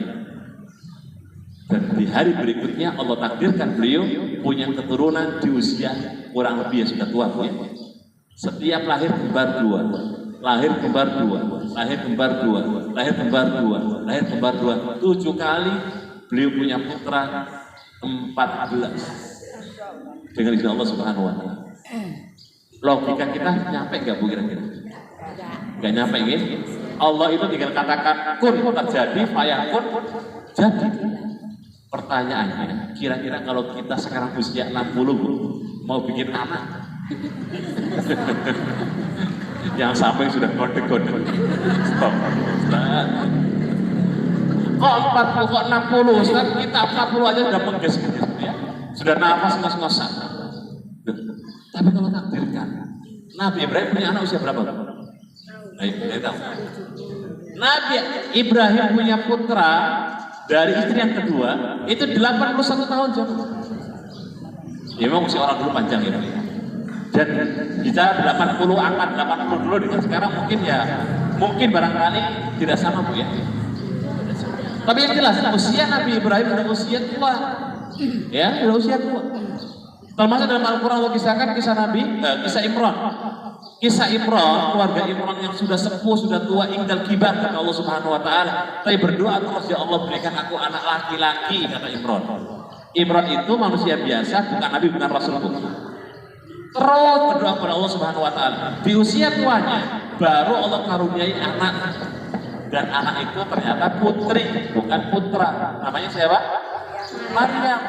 Dan di hari berikutnya Allah takdirkan beliau punya keturunan di usia kurang lebih ya sudah tua ya. Setiap lahir kembar 2, lahir kembar 2, lahir kembar 2, lahir kembar 2, lahir kembar 2. 7 kali beliau punya putra 14 dengan izin Allah Subhanahu wa Ta'ala. Logika kita nyampe gak Bu kira-kira? Gak nyampe gitu. Allah itu tinggal katakan kun terjadi, fayakun jadi. Pertanyaannya, kira-kira kalau kita sekarang usia 60 Bu, mau bikin anak? Yang sampai sudah kode-kode. Stop. Kok 40, kok 60? Ustaz, kita 40 aja sudah mengges-ges ya. Sudah nafas ngos-ngosan. Tapi kalau takdirkan, Nabi Ibrahim punya anak usia berapa? Ayo tahu. Nabi Ibrahim punya putra dari istri yang kedua itu 81 tahun jauh. Ya memang usia orang dulu panjang ya. Dan bicara 80 angkat 80 dulu dengan sekarang mungkin barangkali tidak sama Bu ya. Tapi yang jelas usia Nabi Ibrahim sudah usia tua. Ya, sudah usia tua. Termasuk dalam Al-Quran Allah kisahkan kisah Nabi, kisah Imran. Kisah Imran, keluarga Imran yang sudah sepuh, sudah tua, ingdal kibar kata Allah Subhanahu wa Ta'ala. Tapi berdoa terus, ya Allah berikan aku anak laki-laki, kata Imran. Imran itu manusia biasa, bukan Nabi, bukan Rasul. Terus berdoa kepada Allah Subhanahu wa Ta'ala. Di usia tuanya baru Allah karuniai anak. Dan anak itu ternyata putri, bukan putra. Namanya siapa? Maryam.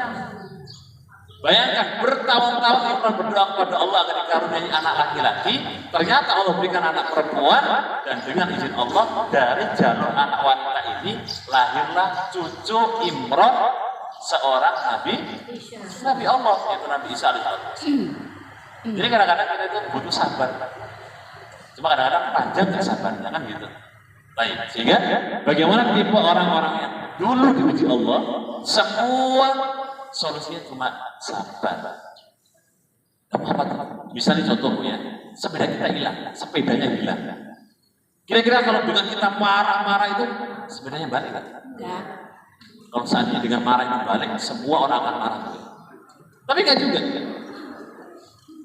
Bayangkan bertahun-tahun Imran berdoa kepada Allah agar dikaruniai anak laki-laki, ternyata Allah berikan anak perempuan, dan dengan izin Allah dari jalur anak wanita ini lahirlah cucu Imran, seorang Nabi Allah, yaitu Nabi Isa alaihissalam. Jadi kadang-kadang kita itu butuh sabar, cuma kadang-kadang panjang nggak sabarnya kan gitu. Baik, sehingga bagaimana tipe orang-orang yang dulu diuji Allah, semua solusinya cuma sabar. Apa tuh? Misalnya contohnya, sepeda kita hilang, sepedanya hilang. Kira-kira kalau dengan kita marah-marah itu, sepedanya balik kan? Enggak. Kalau saatnya dengan marah itu balik, semua orang akan marah. Tapi kan juga.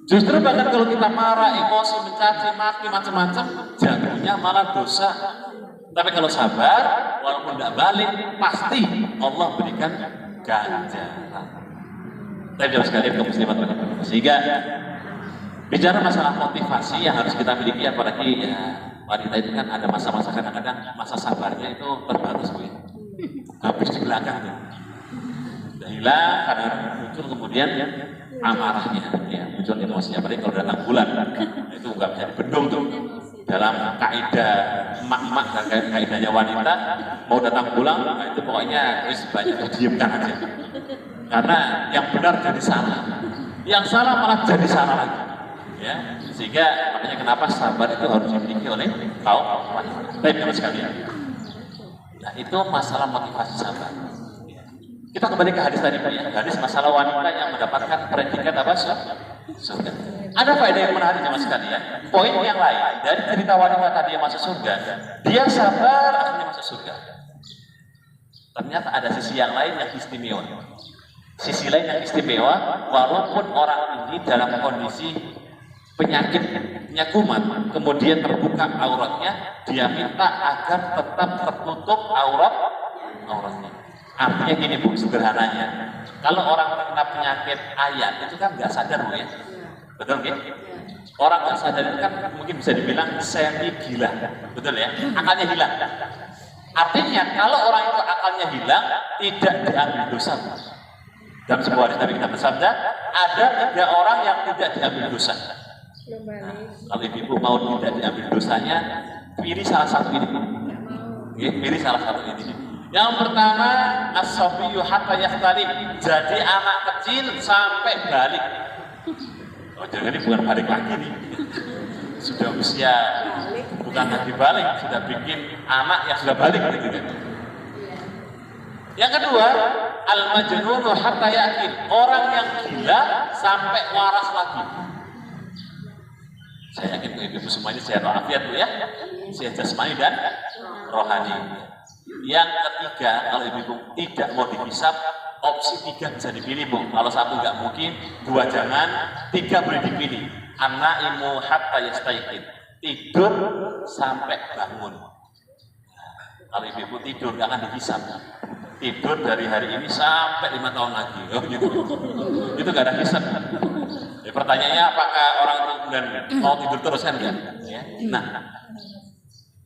Justru bahkan kalau kita marah, emosi, mencaci, maki, macam-macam, jatuhnya malah dosa. Tapi kalau sabar, walaupun tidak balik, pasti Allah berikan ganjaran. Tapi jauh sekali kaum muslimat. Sehingga bicara masalah motivasi yang harus kita miliki, apalagi ya, wanita itu kan ada masa-masa kadang-kadang masa sabarnya itu terbatas, Bu. Habis di belakang tuh. Udah hilang karena muncul kemudian amarahnya, ya, muncul emosinya. Apalagi kalau datang bulan, itu nggak bisa dibendung tuh. Dalam kaidah emak-emak dan kaidahnya wanita, mau datang pulang, nah itu pokoknya wis banyak didiamkan aja. Karena yang benar jadi salah, yang salah malah jadi salah lagi. Ya, sehingga makanya kenapa sabar itu harus dimiliki oleh kaum wanita. Baik sekalian. Nah itu masalah motivasi sabar. Kita kembali ke hadis tadi, ya. Hadis masalah wanita yang mendapatkan predikat apa? Surga. Ada faedah yang menarik sama sekalian. Poin yang lain dari cerita wanita tadi yang masuk surga, dia sabar akhirnya masuk surga. Ternyata ada sisi yang lain yang istimewa. Sisi lain yang istimewa, walaupun orang ini dalam kondisi penyakitnya kumat, kemudian terbuka auratnya, dia minta agar tetap tertutup auratnya. Artinya gini, Bu, sederhananya, kalau orang terkena penyakit ayat itu kan nggak sadar, Bu, ya, betul ya? Orang nggak sadar itu kan mungkin bisa dibilang semi gila, betul ya? Akalnya hilang. Artinya kalau orang itu akalnya hilang, tidak diambil dosa. Dalam sebuah hadis Nabi kita bersabda, ada 3 orang yang tidak diambil dosa. Kalau ibu mau tidak diambil dosanya, pilih salah satu ini. Pilih salah satu ini. Yang pertama, as-sabiyyu hatta yahtalim, jadi anak kecil sampai balik. Oh, jangan ini bukan balik lagi nih. Sudah usia bukan lagi balik, sudah bikin anak yang sudah balik gitu kan. Yang kedua, al-majnunu hatta yakin, orang yang gila sampai waras lagi. Saya yakin ibu semua ini sehat walafiat, Bu, ya. Sehat jasmani dan rohani. Yang ketiga, kalau ibu tidak mau dihisap, opsi 3 bisa dipilih, Bu. Kalau 1 nggak mungkin, 2 jangan, 3 boleh dipilih. An-naimu hatta yastayqin, tidur sampai bangun. Kalau ibu tidur nggak akan dihisap. Tidur dari hari ini sampai 5 tahun lagi, oh, gitu. Itu nggak ada hisap. Ya, pertanyaannya apakah orang itu kemudian mau tidur terus kan enggak? Ya. Nah,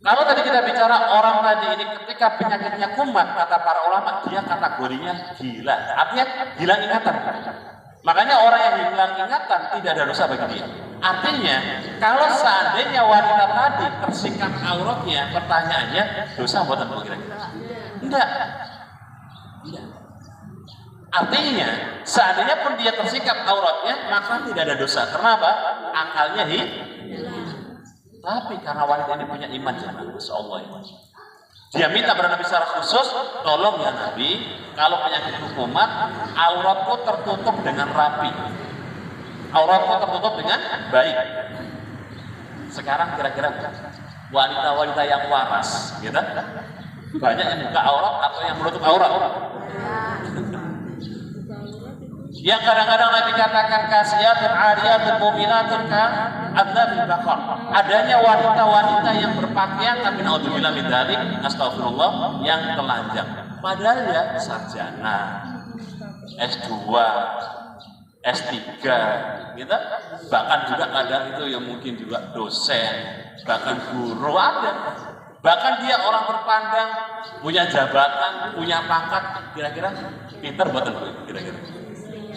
kalau tadi kita bicara orang tadi ini ketika penyakitnya kumat, kata para ulama, dia kategorinya gila. Artinya hilang ingatan. Makanya orang yang hilang ingatan tidak ada dosa bagi dia. Artinya, kalau seandainya wanita tadi tersikap auratnya, pertanyaannya, dosa buatan apa kira-kira? Enggak. Artinya, seandainya pun dia tersikap auratnya, maka tidak ada dosa. Kenapa? Akalnya hilang. Tapi karena wanita ini punya iman, jangan, Masya Allah, ya. Dia minta pada Nabi secara khusus, tolong ya Nabi, kalau penyakit kumat, auratku tertutup dengan rapi, auratku tertutup dengan baik. Sekarang kira-kira wanita-wanita yang waras, gitu, banyak yang buka aurat atau yang menutup aurat. Yang kadang-kadang Nabi katakan kasiyatun ariyatun mu'minatun kan adzabil baqar. Adanya wanita-wanita yang berpakaian tapi naudzubillah min dzalik, astagfirullah, yang telanjang. Padahal ya sarjana, S2, S3, gitu. Bahkan juga kadang itu yang mungkin juga dosen, bahkan guru ada. Bahkan dia orang berpandang, punya jabatan, punya pangkat, kira-kira pintar buatan kira-kira.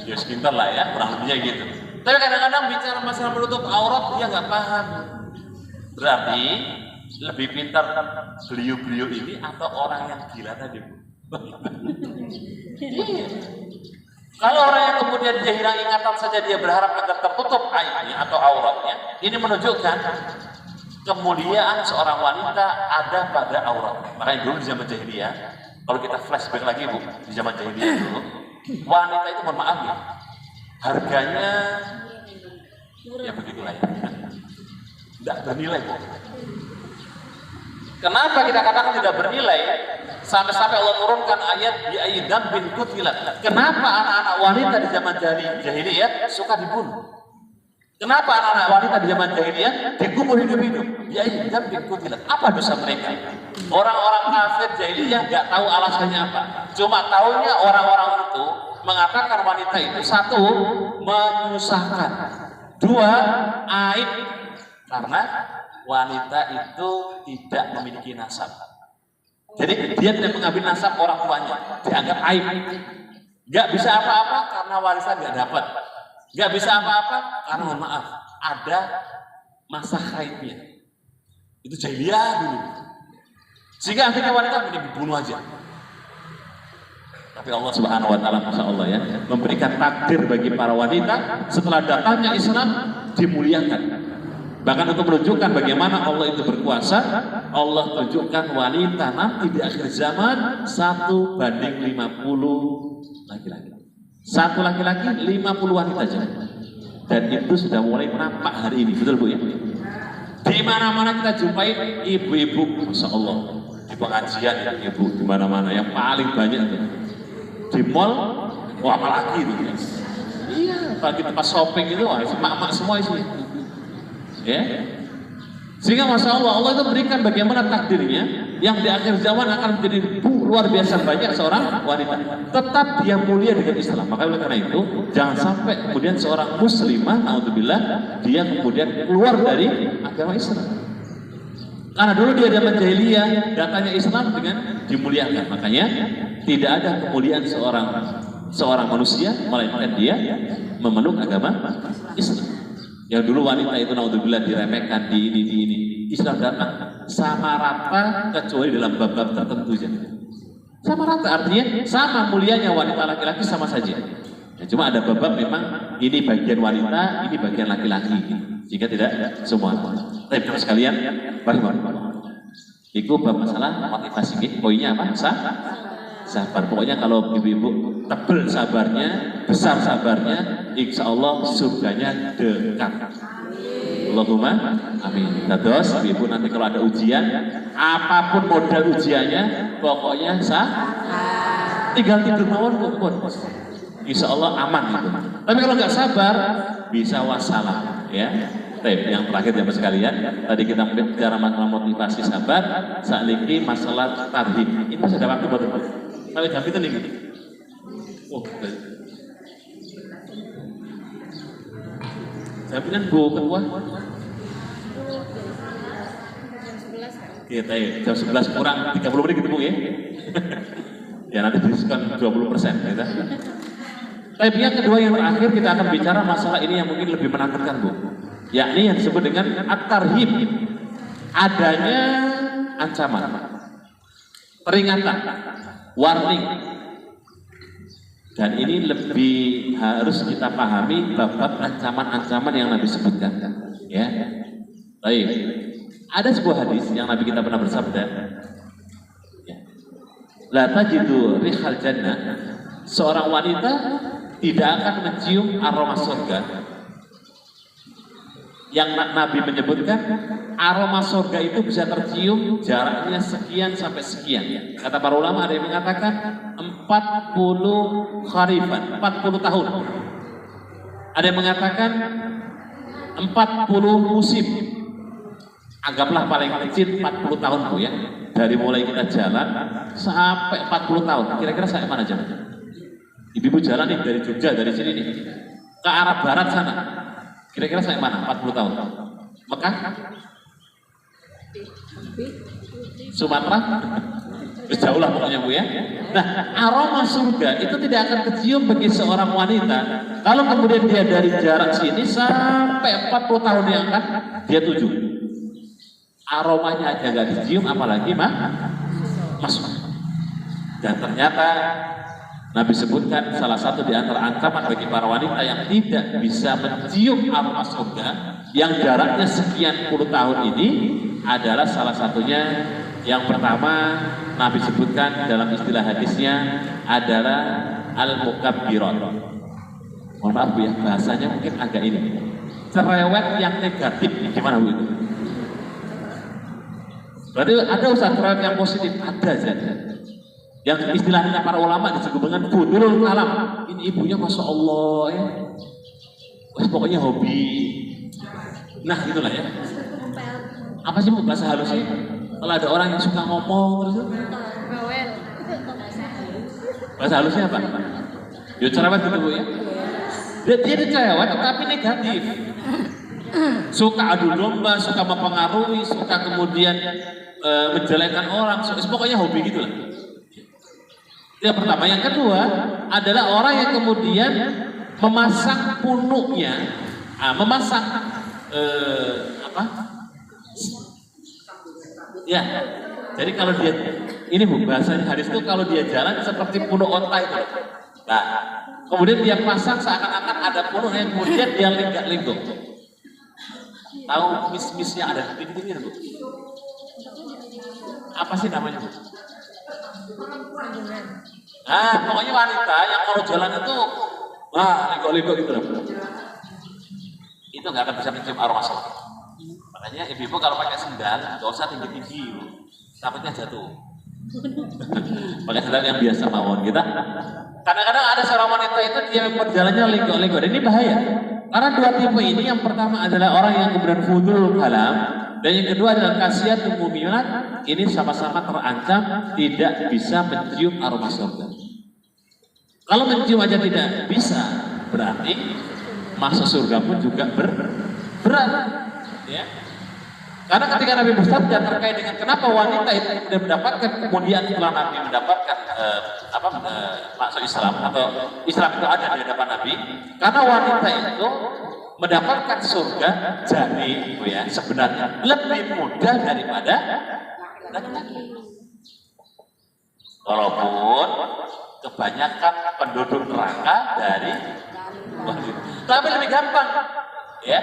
Ya pintar lah ya, kurang lebihnya gitu. Tapi kadang-kadang bicara masalah menutup aurat, dia nggak paham. Berarti lebih pintar beliau-beliau ini atau orang yang gila tadi, Bu? Iya. Kalau orang yang kemudian dia hilang ingatan saja, dia berharap agar tertutup aibnya atau auratnya, ini menunjukkan kemuliaan seorang wanita ada pada auratnya. Makanya dulu di zaman jahiliyah, Kalau kita flashback lagi Bu, di zaman jahiliyah dulu, wanita itu mohon maaf ya, harganya ya begitulah ya, tidak bernilai Bu. Kenapa kita katakan tidak bernilai? Sampai-sampai Allah turunkan ayat bi ayyidam bin kutilat. Kenapa anak-anak wanita di zaman jahiliyah suka dibunuh? Kenapa anak-anak wanita di zaman jahiliyah dikubur hidup-hidup? Bi ayyidam bin kutilat. Apa dosa mereka? Orang-orang kafir jahiliyah nggak tahu alasannya apa. Cuma tahunya orang-orang itu mengatakan wanita itu satu menyusahkan, dua aib karena wanita itu tidak memiliki nasab. Jadi dia tidak mengambil nasab orang tuanya, dianggap aib. Gak bisa apa-apa karena warisan gak dapat. Gak bisa apa-apa karena mohon maaf ada masa haidnya. Itu jahiliyah dulu. Sehingga akhirnya wanita mending dibunuh aja. Tapi Allah Subhanahu Wa Taala, masya Allah ya, memberikan takdir bagi para wanita setelah datangnya Islam dimuliakan. Bahkan untuk menunjukkan bagaimana Allah itu berkuasa, Allah tunjukkan wanita nanti di akhir zaman 1:50 laki-laki. Satu laki-laki 50 wanita aja. Dan itu sudah mulai nampak hari ini, betul Bu ya? Di mana-mana kita jumpai ibu-ibu, masya Allah, di pengajian ya, ibu di mana-mana yang paling banyak itu di mall, wah apalagi itu. Iya, bagi tempat shopping itu, wah mak-mak semua isinya. Ya, sehingga masya Allah, Allah itu berikan bagaimana takdirnya yang di akhir zaman akan menjadi luar biasa banyak seorang wanita. Tetap dia mulia dengan Islam. Maka oleh karena itu jangan sampai kemudian seorang muslimah, naudzubillah, dia kemudian keluar dari agama Islam. Karena dulu dia zaman jahiliyah, datanya Islam dengan dimuliakan. Makanya tidak ada kemuliaan seorang manusia melainkan dia memeluk agama Islam. Yang dulu wanita itu naudzubillah diremehkan di ini. Islam datang sama rata kecuali dalam bab-bab tertentu saja. Sama rata artinya sama mulianya wanita laki-laki sama saja. Ya, cuma ada bab-bab memang ini bagian wanita, ini bagian laki-laki. Jika tidak semua. Tapi teman sekalian, bagaimana? Itu bab masalah motivasi. Poinnya apa? Sabar. Pokoknya kalau ibu-ibu tebel sabarnya, besar sabarnya, insya Allah surganya dekat. Allahumma amin. Terus ibu nanti kalau ada ujian, apapun modal ujiannya, pokoknya tinggal tidur mawon pun. Insya Allah aman gitu. Tapi kalau nggak sabar, bisa wassalam. Ya. Yang terakhir ya sekalian, tadi kita bicara masalah motivasi sabar, saat ini masalah tarhib. Ini masih ada waktu baru. Sampai jam itu nih. Oh, saya bilang Bu Ketua. Kita ya, jam 11 kurang 30 menit gitu Bu ya. Ya nanti diskon 20% gitu. Tapi yang kedua yang terakhir kita akan bicara masalah ini yang mungkin lebih menakutkan Bu. Yakni yang disebut dengan at-tarhib. Adanya ancaman, peringatan, warning. Dan ini lebih harus kita pahami bab ancaman-ancaman yang Nabi sebutkan. Ya, baik. Ada sebuah hadis yang Nabi kita pernah bersabda. Ya. La tajidu rihal jannah. Seorang wanita tidak akan mencium aroma surga. Yang Nabi menyebutkan aroma surga itu bisa tercium jaraknya sekian sampai sekian. Kata para ulama ada yang mengatakan 40 kharifan, 40 tahun. Ada yang mengatakan 40 musim. Anggaplah paling kecil 40 tahun Bu ya. Dari mulai kita jalan sampai 40 tahun. Kira-kira sampai mana jam? Ibu jalan nih dari Jogja, dari sini nih ke arah barat sana. Kira-kira sampai mana? 40 tahun. Mekah? Sumatera? Jauh lah pokoknya Bu ya. Nah, aroma surga itu tidak akan kecium bagi seorang wanita kalau kemudian dia dari jarak sini sampai 40 tahun yang akan dia tuju. Aromanya aja gak dicium, apalagi masuk. Dan ternyata Nabi sebutkan salah satu di antara ancaman bagi para wanita yang tidak bisa mencium aroma surga yang jaraknya sekian puluh tahun ini adalah salah satunya yang pertama Nabi sebutkan dalam istilah hadisnya adalah al-mukabbirat. Mohon maaf Bu ya, bahasanya mungkin agak ini. Cerewet yang negatif, gimana Bu itu? Berarti ada usaha cerewet yang positif, ada saja. Yang istilahnya para ulama disebut dengan fudulul kalam. Ini ibunya Masya Allah ya. Wah, pokoknya hobi. Nah itulah ya. Apa sih Bu bahasa halusnya? Kalau ada orang yang suka ngomong terus Bawel. bahasa halusnya apa? Ya cerewet gitu Bu ya. Dia cerewet tetapi negatif. Suka adu domba, suka mempengaruhi, suka kemudian menjelekan orang. Pokoknya hobi gitulah. Yang pertama, yang kedua adalah orang yang kemudian memasang punuknya, memasang apa? Ya, jadi kalau dia ini Bu bahasanya hadis itu kalau dia jalan seperti punuk onta itu. Nah, kemudian dia pasang seakan-akan ada punuk yang kemudian dia lenggak-lenggok. Tahu mis-misnya ada di Bu? Apa sih namanya Bu? Nah, pokoknya wanita yang kalau jalan itu, lenggok-lenggok gitu loh. Itu nggak akan bisa mencium aroma surga. Makanya ibu-ibu kalau pakai sendal, nggak usah tinggi-tinggi, takutnya jatuh. Pakai sendal yang biasa mawon kita. Kadang-kadang ada seorang wanita itu dia berjalannya lenggok-lenggok, dan ini bahaya. Karena dua tipe ini, yang pertama adalah orang yang kemudian fudul kalam, dan yang kedua adalah kasiat umumiat. Ini sama-sama terancam tidak bisa mencium aroma surga. Kalau mencium aja tidak bisa, berarti masuk surga pun juga berat. Ya. Karena ketika Nabi bersabda terkait dengan kenapa wanita itu tidak mendapatkan, kemudian setelah Nabi mendapatkan masuk Islam atau Islam itu ada di hadapan Nabi, karena wanita itu mendapatkan surga jadi ya sebenarnya lebih mudah daripada laki-laki. Walaupun kebanyakan penduduk neraka dari wanita, tapi lebih gampang. Ya,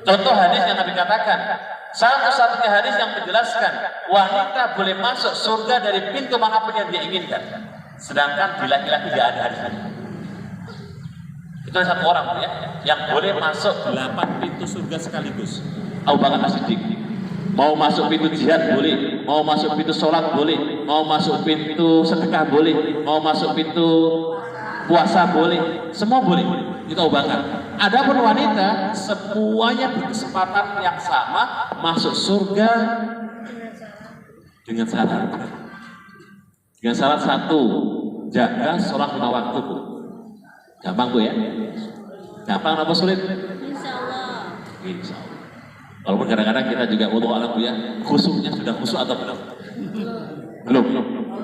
contoh hadis yang Nabi katakan, satu-satunya hadis yang menjelaskan wanita boleh masuk surga dari pintu manapun yang dia inginkan. Sedangkan di laki-laki tidak ada hadis. Itu ada satu orang ya, yang boleh masuk 8 pintu surga sekaligus. Abu Bakar As-Siddiq. Mau masuk pintu jihad boleh, mau masuk pintu sholat boleh, mau masuk pintu sedekah boleh, mau masuk pintu puasa boleh, semua boleh. Itu Abu Bakar. Adapun wanita semuanya berkesempatan yang sama masuk surga dengan syarat. Dengan syarat satu, jaga sholat 5 waktu Bu. Gampang Bu ya? Gampang apa sulit? Insya Allah. Insya Allah. Walaupun kadang-kadang kita juga alam Bu ya, khusyuknya sudah khusyuk atau belum? Belum.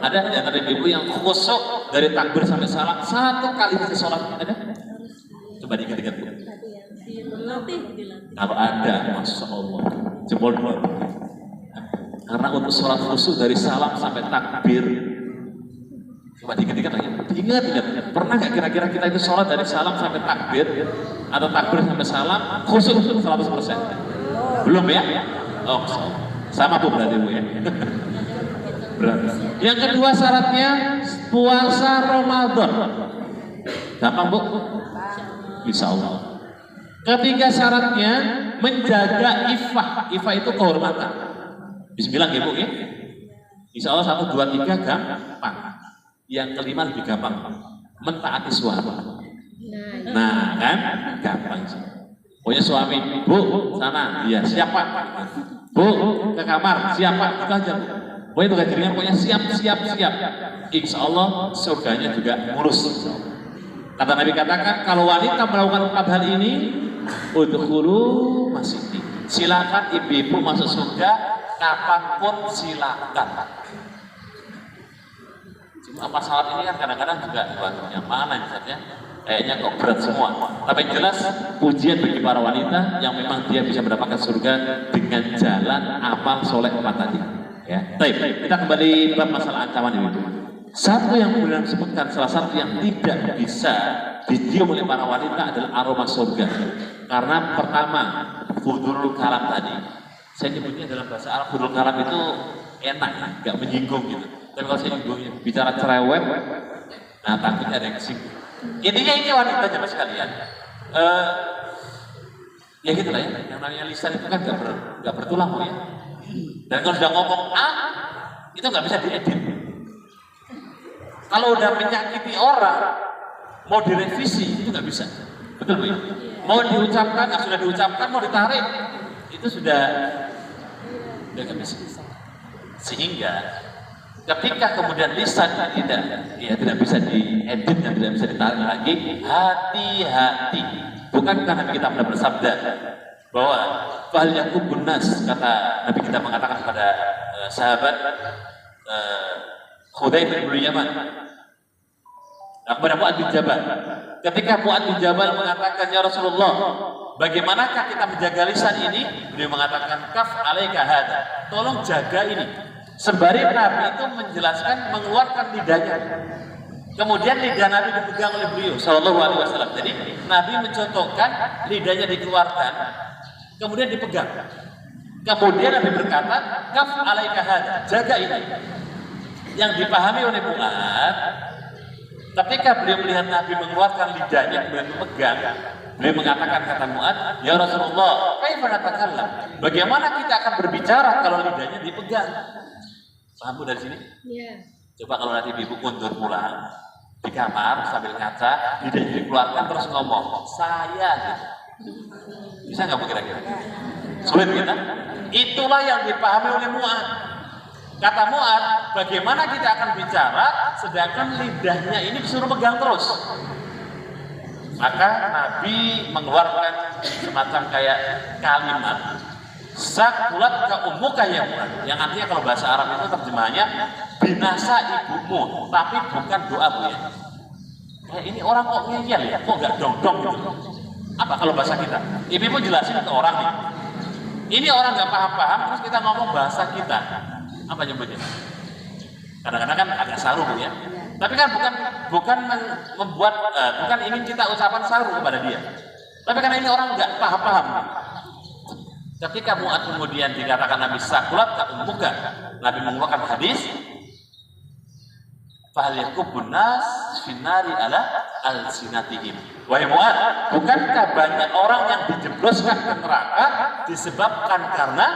Ada di antara ibu yang khusyuk dari takbir sampai salam 1 kali di sholat ada? Coba diingat-ingat Bu. Dilatih. Kalau ada, Masya Allah, jempol dua. Karena untuk sholat khusyuk dari salam sampai takbir, coba diingat-ingat lagi. Ingat. Pernah nggak kira-kira kita itu sholat dari salam sampai takbir atau takbir sampai salam khusyuk 100%? Belum ya? Oh, sama Bu berarti Bu ya. Berarti. Yang kedua syaratnya puasa Ramadan. Gampang Bu? Insya Allah. Ketiga syaratnya menjaga ifah. Ifah itu kehormatan. Bismillah ya Bu ya. Insya Allah 1, 2, 3 gampang. Yang kelima lebih gampang. Mentaati suami. Nah kan gampang sih. Pokoknya suami, Bu sana, iya siapa? Bu ke kamar, siapa? Itu aja. Pokoknya tugas dirinya pokoknya siap. Insya Allah surganya juga mulus. Kata Nabi katakan, kalau wanita melakukan 4 hal ini, udkhulu masjid. Silakan ibu-ibu masuk surga kapanpun silakan. Cuma masalah ini kan kadang-kadang juga yang mana misalnya, kayaknya kok berat semua. Tapi yang jelas pujian bagi para wanita yang memang dia bisa mendapatkan surga dengan jalan amal soleh 4 tadi. Ya, baik. Kita kembali ke masalah ancaman ini. Satu yang kemudian disebutkan, salah satu yang tidak bisa dicium oleh para wanita adalah aroma surga. Karena pertama, fudulul kalam tadi. Saya nyebutnya dalam bahasa Arab, fudulul kalam itu enak, nggak menyinggung gitu. Tapi kalau saya bicara cerewet, nah takutnya ada yang kesinggung. Intinya ini wanita jemaah sekalian. Ya gitu lah ya, yang namanya lisan itu kan gak bertulang ya. Dan kalau sudah ngomong A, itu gak bisa diedit. Kalau udah menyakiti orang, mau direvisi itu gak bisa. Betul Bu ya? Mau diucapkan, sudah diucapkan, mau ditarik, itu sudah gak bisa. Sehingga ketika kemudian lisan tidak bisa diedit dan tidak bisa ditarik lagi, hati-hati. Bukan karena kita pernah bersabda bahwa fal yakubun nas, kata Nabi kita mengatakan kepada sahabat Hudzaifah bin Yaman, kepada Mu'adz bin Jabal, ketika Mu'adz bin Jabal mengatakan, ya Rasulullah, bagaimanakah kita menjaga lisan ini? Beliau mengatakan, kaf alaika hada, tolong jaga ini. Sembari Nabi itu menjelaskan mengeluarkan lidahnya. Kemudian lidah Nabi dipegang oleh beliau Sallallahu Alaihi Wasallam. Jadi Nabi mencontohkan lidahnya dikeluarkan, kemudian dipegang. Kemudian Nabi berkata, kaf alaika hada, jaga ini. Yang dipahami oleh Mu'adz, ketika beliau melihat Nabi mengeluarkan lidahnya kemudian memegang, beliau mengatakan, kata Mu'adz, ya Rasulullah, kaifa natakallam? Bagaimana kita akan berbicara kalau lidahnya dipegang? Paham Bu dari sini? Iya. Coba kalau nanti ibu kundur pulang di kamar sambil ngaca, lidahnya dikeluarkan terus ngomong, saya gitu. Bisa nggak Bu kira-kira? Sulit kita? Itulah yang dipahami oleh Mu'adz. Kata Mu'adz, bagaimana kita akan bicara sedangkan lidahnya ini disuruh pegang terus? Maka Nabi mengeluarkan semacam kayak kalimat, sakulat ka ummuka ya Mu'adz, yang artinya kalau bahasa Arab itu terjemahannya binasa ibumu, tapi bukan doa Bu ya. Ini orang kok ngeyel ya, kok nggak dong-dong gitu. Apa kalau bahasa kita? Ibu jelasin ke orang nih. Ini orang nggak paham-paham, terus kita ngomong bahasa kita. Apa nyebutnya? Kadang-kadang kan agak saru Bu ya. Tapi kan bukan membuat, bukan ingin kita ucapan saru kepada dia. Tapi karena ini orang nggak paham-paham. Ketika Mu'adz kemudian dikatakan Nabi sakulat ka ummuka, Nabi mengeluarkan hadis, fahal yakubun nas finari ala alsinatihim. Wahai Mu'adz, bukankah banyak orang yang dijebloskan ke neraka disebabkan karena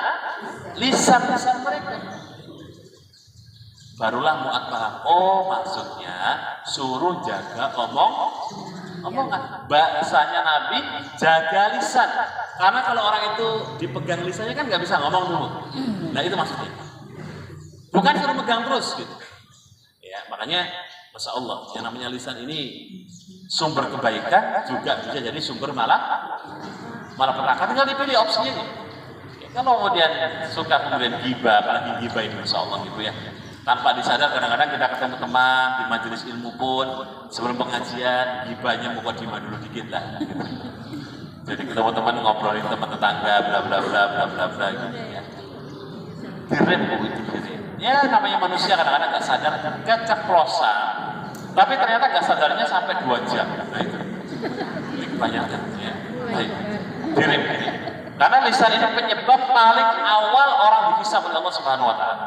lisan-lisan mereka? Barulah Mu'adz paham, oh maksudnya suruh jaga omongan. Bahasanya Nabi jaga lisan, karena kalau orang itu dipegang lisannya kan nggak bisa ngomong dulu. Nah itu maksudnya, bukan suruh pegang terus gitu. Ya makanya Masya Allah, yang namanya lisan ini sumber kebaikan juga bisa jadi sumber malapetaka. Tinggal dipilih opsinya nih. Ya, kalau kemudian suka kemudian gibah, apalagi gibah ini Masya Allah gitu ya. Tanpa disadar kadang-kadang kita ketemu teman di majelis ilmu pun sebelum pengajian gibahnya mukadimah dulu dikit lah. Jadi ketemu teman ngobrolin teman tetangga bla bla bla bla bla bla gitu ya. Direm Bu itu direm. Ya namanya manusia kadang-kadang nggak sadar keceplosan. Tapi ternyata nggak sadarnya sampai 2 jam. Nah itu kebanyakan ya. Baik. Direm ini. Karena lisan ini penyebab paling awal orang dihisab oleh Allah Subhanahu Wa Taala.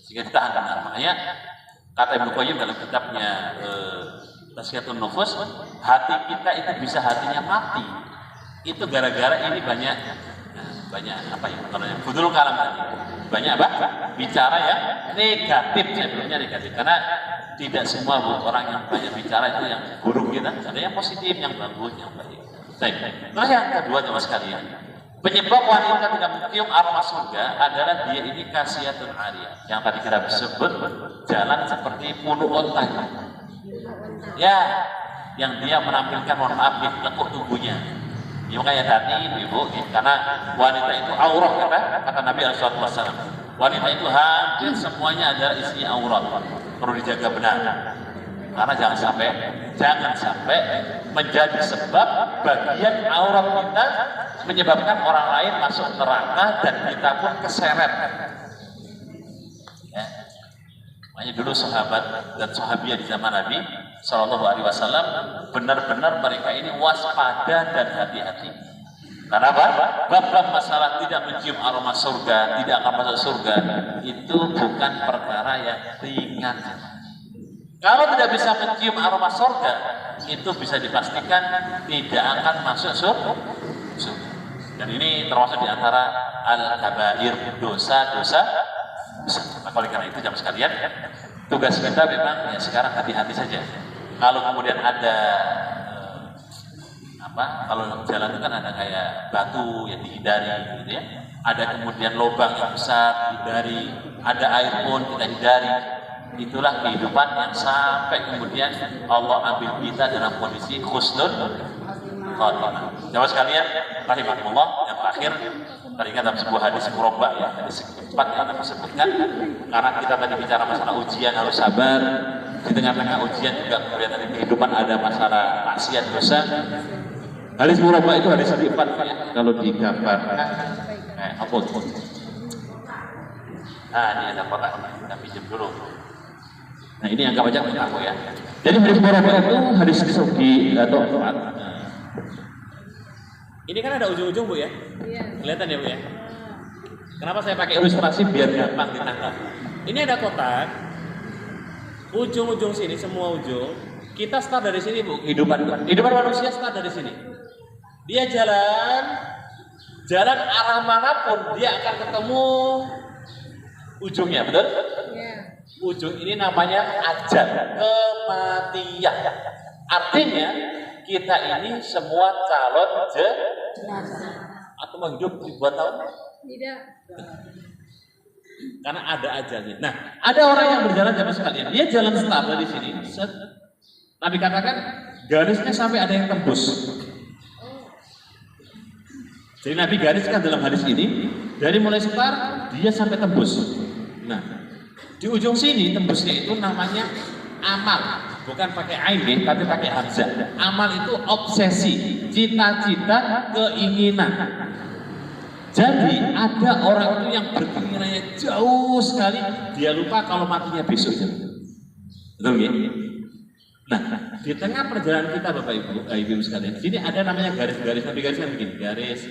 Jika ditahan benar, makanya kata Ibnu Qayyim dalam kitabnya Tazkiyatun Nufus, hati kita itu bisa hatinya mati. Itu gara-gara ini banyak apa ya namanya? Fudul kalam tadi. Banyak apa? Bicara yang negatif, sebelumnya negatif. Karena tidak semua orang yang banyak bicara itu yang buruk kita. Ada yang positif, yang bagus, yang baik. Baik. Terus yang kedua teman sekalian, penyebab wanita tidak mencium aroma surga adalah dia ini kasiyatun ariyah. Yang tadi kita sebut jalan seperti bulu onta. Ya, yang dia menampilkan mohon maaf lekuk tubuhnya. Ya makanya tadi ibu, karena wanita itu aurat kata Nabi SAW. Wanita itu hampir semuanya adalah isi aurat. Perlu dijaga benar. Karena jangan sampai menjadi sebab bagian aurat kita menyebabkan orang lain masuk neraka dan kita pun keseret. Ya. Makanya dulu sahabat dan sahabiah di zaman Nabi Sallallahu Alaihi Wasallam benar-benar mereka ini waspada dan hati-hati. Karena apa? Bab masalah tidak mencium aroma surga, tidak akan masuk surga, itu bukan perkara yang ringan. Kalau tidak bisa mencium aroma surga, itu bisa dipastikan tidak akan masuk surga. Dan ini termasuk di antara al-kabair, dosa-dosa besar. Maka oleh karena itu jamaah sekalian, tugas kita memang ya sekarang hati-hati saja. Kalau kemudian ada kalau jalan itu kan ada kayak batu yang dihindari gitu ya, ada kemudian lubang yang besar dihindari, ada air pun kita hindari. Itulah kehidupan yang sampai kemudian Allah ambil kita dalam kondisi husnul khotimah. Jamaah sekalian rahimakumullah, yang terakhir teringat dalam sebuah hadis murabba ya, hadis keempat yang akan disebutkan, karena kita tadi bicara masalah ujian harus sabar, di tengah-tengah ujian juga kemudian dari kehidupan ada masalah maksiat dosa. Hadis murabba itu hadis keempat ya, kalau digambarkan apa? Ini ada kotak, kita pinjam dulu. Nah ini anggap aja punya aku ya. Jadi hadis murabba itu hadis di atau ini kan ada ujung-ujung Bu ya? Iya. Kelihatan ya Bu ya? Kenapa saya pakai ilustrasi biar gampang ditangkap? Ini ada kotak, ujung-ujung sini semua ujung. Kita start dari sini Bu. Kehidupan manusia start dari sini. Dia jalan arah manapun dia akan ketemu ujungnya, betul? Iya. Ujung ini namanya ajal, kematian. Artinya kita ini semua calon atau mau hidup dibuat tahun? Tidak. Karena ada ajalnya. Nah, ada orang yang berjalan jamaah sekalian, dia jalan start dari sini. Nabi katakan garisnya sampai ada yang tembus. Jadi Nabi gariskan dalam hadis ini, dari mulai start dia sampai tembus. Nah, di ujung sini tembusnya itu namanya amal, bukan pakai ain tapi pakai hamzah. Amal itu obsesi, cita-cita, keinginan. Jadi ada orang itu yang berkeinginannya jauh sekali, dia lupa kalau matinya besok. Betul ya? Nah, di tengah perjalanan kita Bapak Ibu sekalian, sini ada namanya garis-garis. Nabi gariskan begini, garis.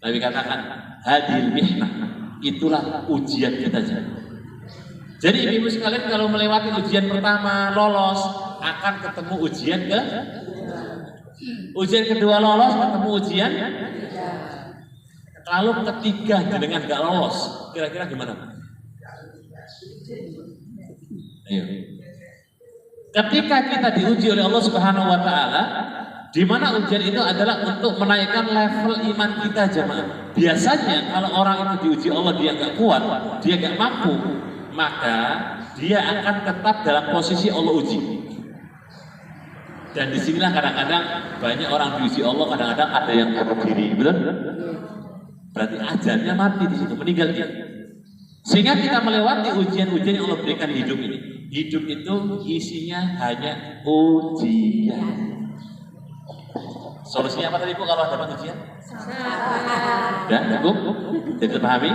Nabi katakan, hadil mihnah, itulah ujian kita. Jadi Ibu sekalian kalau melewati ujian pertama lolos, akan ketemu ujian kedua lolos, ketemu ujian. Kalau ketiga dengan gak lolos, kira-kira gimana? Ayo. Ketika kita diuji oleh Allah Subhanahu wa taala, di mana ujian itu adalah untuk menaikkan level iman kita jemaah. Biasanya kalau orang itu diuji Allah dia nggak kuat, dia nggak mampu, maka dia akan tetap dalam posisi Allah uji. Dan disinilah kadang-kadang banyak orang diuji Allah, kadang-kadang ada yang bunuh diri, betul? Berarti ajalnya mati di situ, meninggal dia. Sehingga kita melewati ujian-ujian yang Allah berikan di hidup ini. Hidup itu isinya hanya ujian. Solusinya apa tadi Bu kalau dapat ujian? Sabar. Dan cukup? Jadi pahami?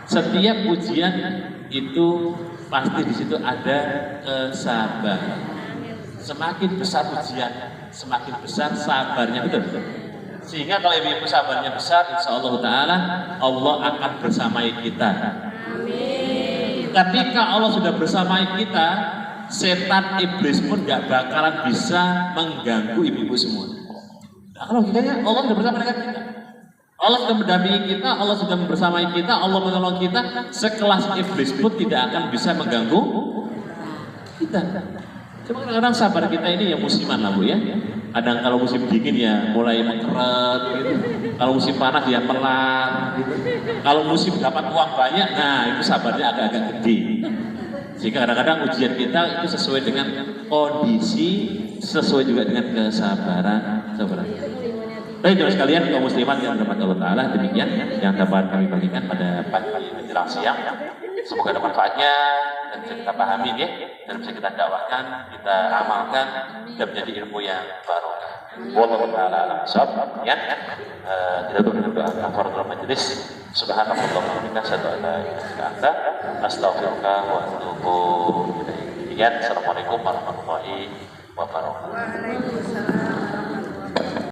Setiap ujian itu pasti di situ ada kesabaran. Semakin besar ujian, semakin besar sabarnya, betul? Sehingga kalau ibu sabarnya besar, insya Allah Ta'ala Allah akan bersamai kita. Amin. Ketika Allah sudah bersamai kita, setan iblis pun gak bakalan bisa mengganggu ibu-ibu semua. Nah, kalau kitanya Allah sudah bersama dengan kita, Allah sudah mendampingi kita, Allah sudah bersamai kita, Allah menolong kita, sekelas iblis pun tidak akan bisa mengganggu kita. Cuma kadang-kadang sabar kita ini ya musiman lah Bu ya. Kadang kalau musim dingin ya mulai mengkeret gitu. Kalau musim panas ya pelan gitu. Kalau musim dapat uang banyak, nah itu sabarnya agak-agak gede. Sehingga kadang-kadang ujian kita itu sesuai dengan kondisi, sesuai juga dengan kesabaran. Baik terus sekalian kaum muslimat yang dapat Allah Ta'ala, demikian yang dapat kami bagikan pada pagi menjelang siang. Semoga ada manfaatnya dan bisa kita pahami ya, dan bisa kita dakwahkan, kita amalkan dan menjadi ilmu yang barokah. Wallahu ta'ala a'lam bishawab. Ya, kita tutup dengan doa kafaratul majelis. Subhanallah wa bihamdihi asyhadu an la ilaha illa anta astaghfiruka wa atubu ilaik. Assalamualaikum warahmatullahi wabarakatuh.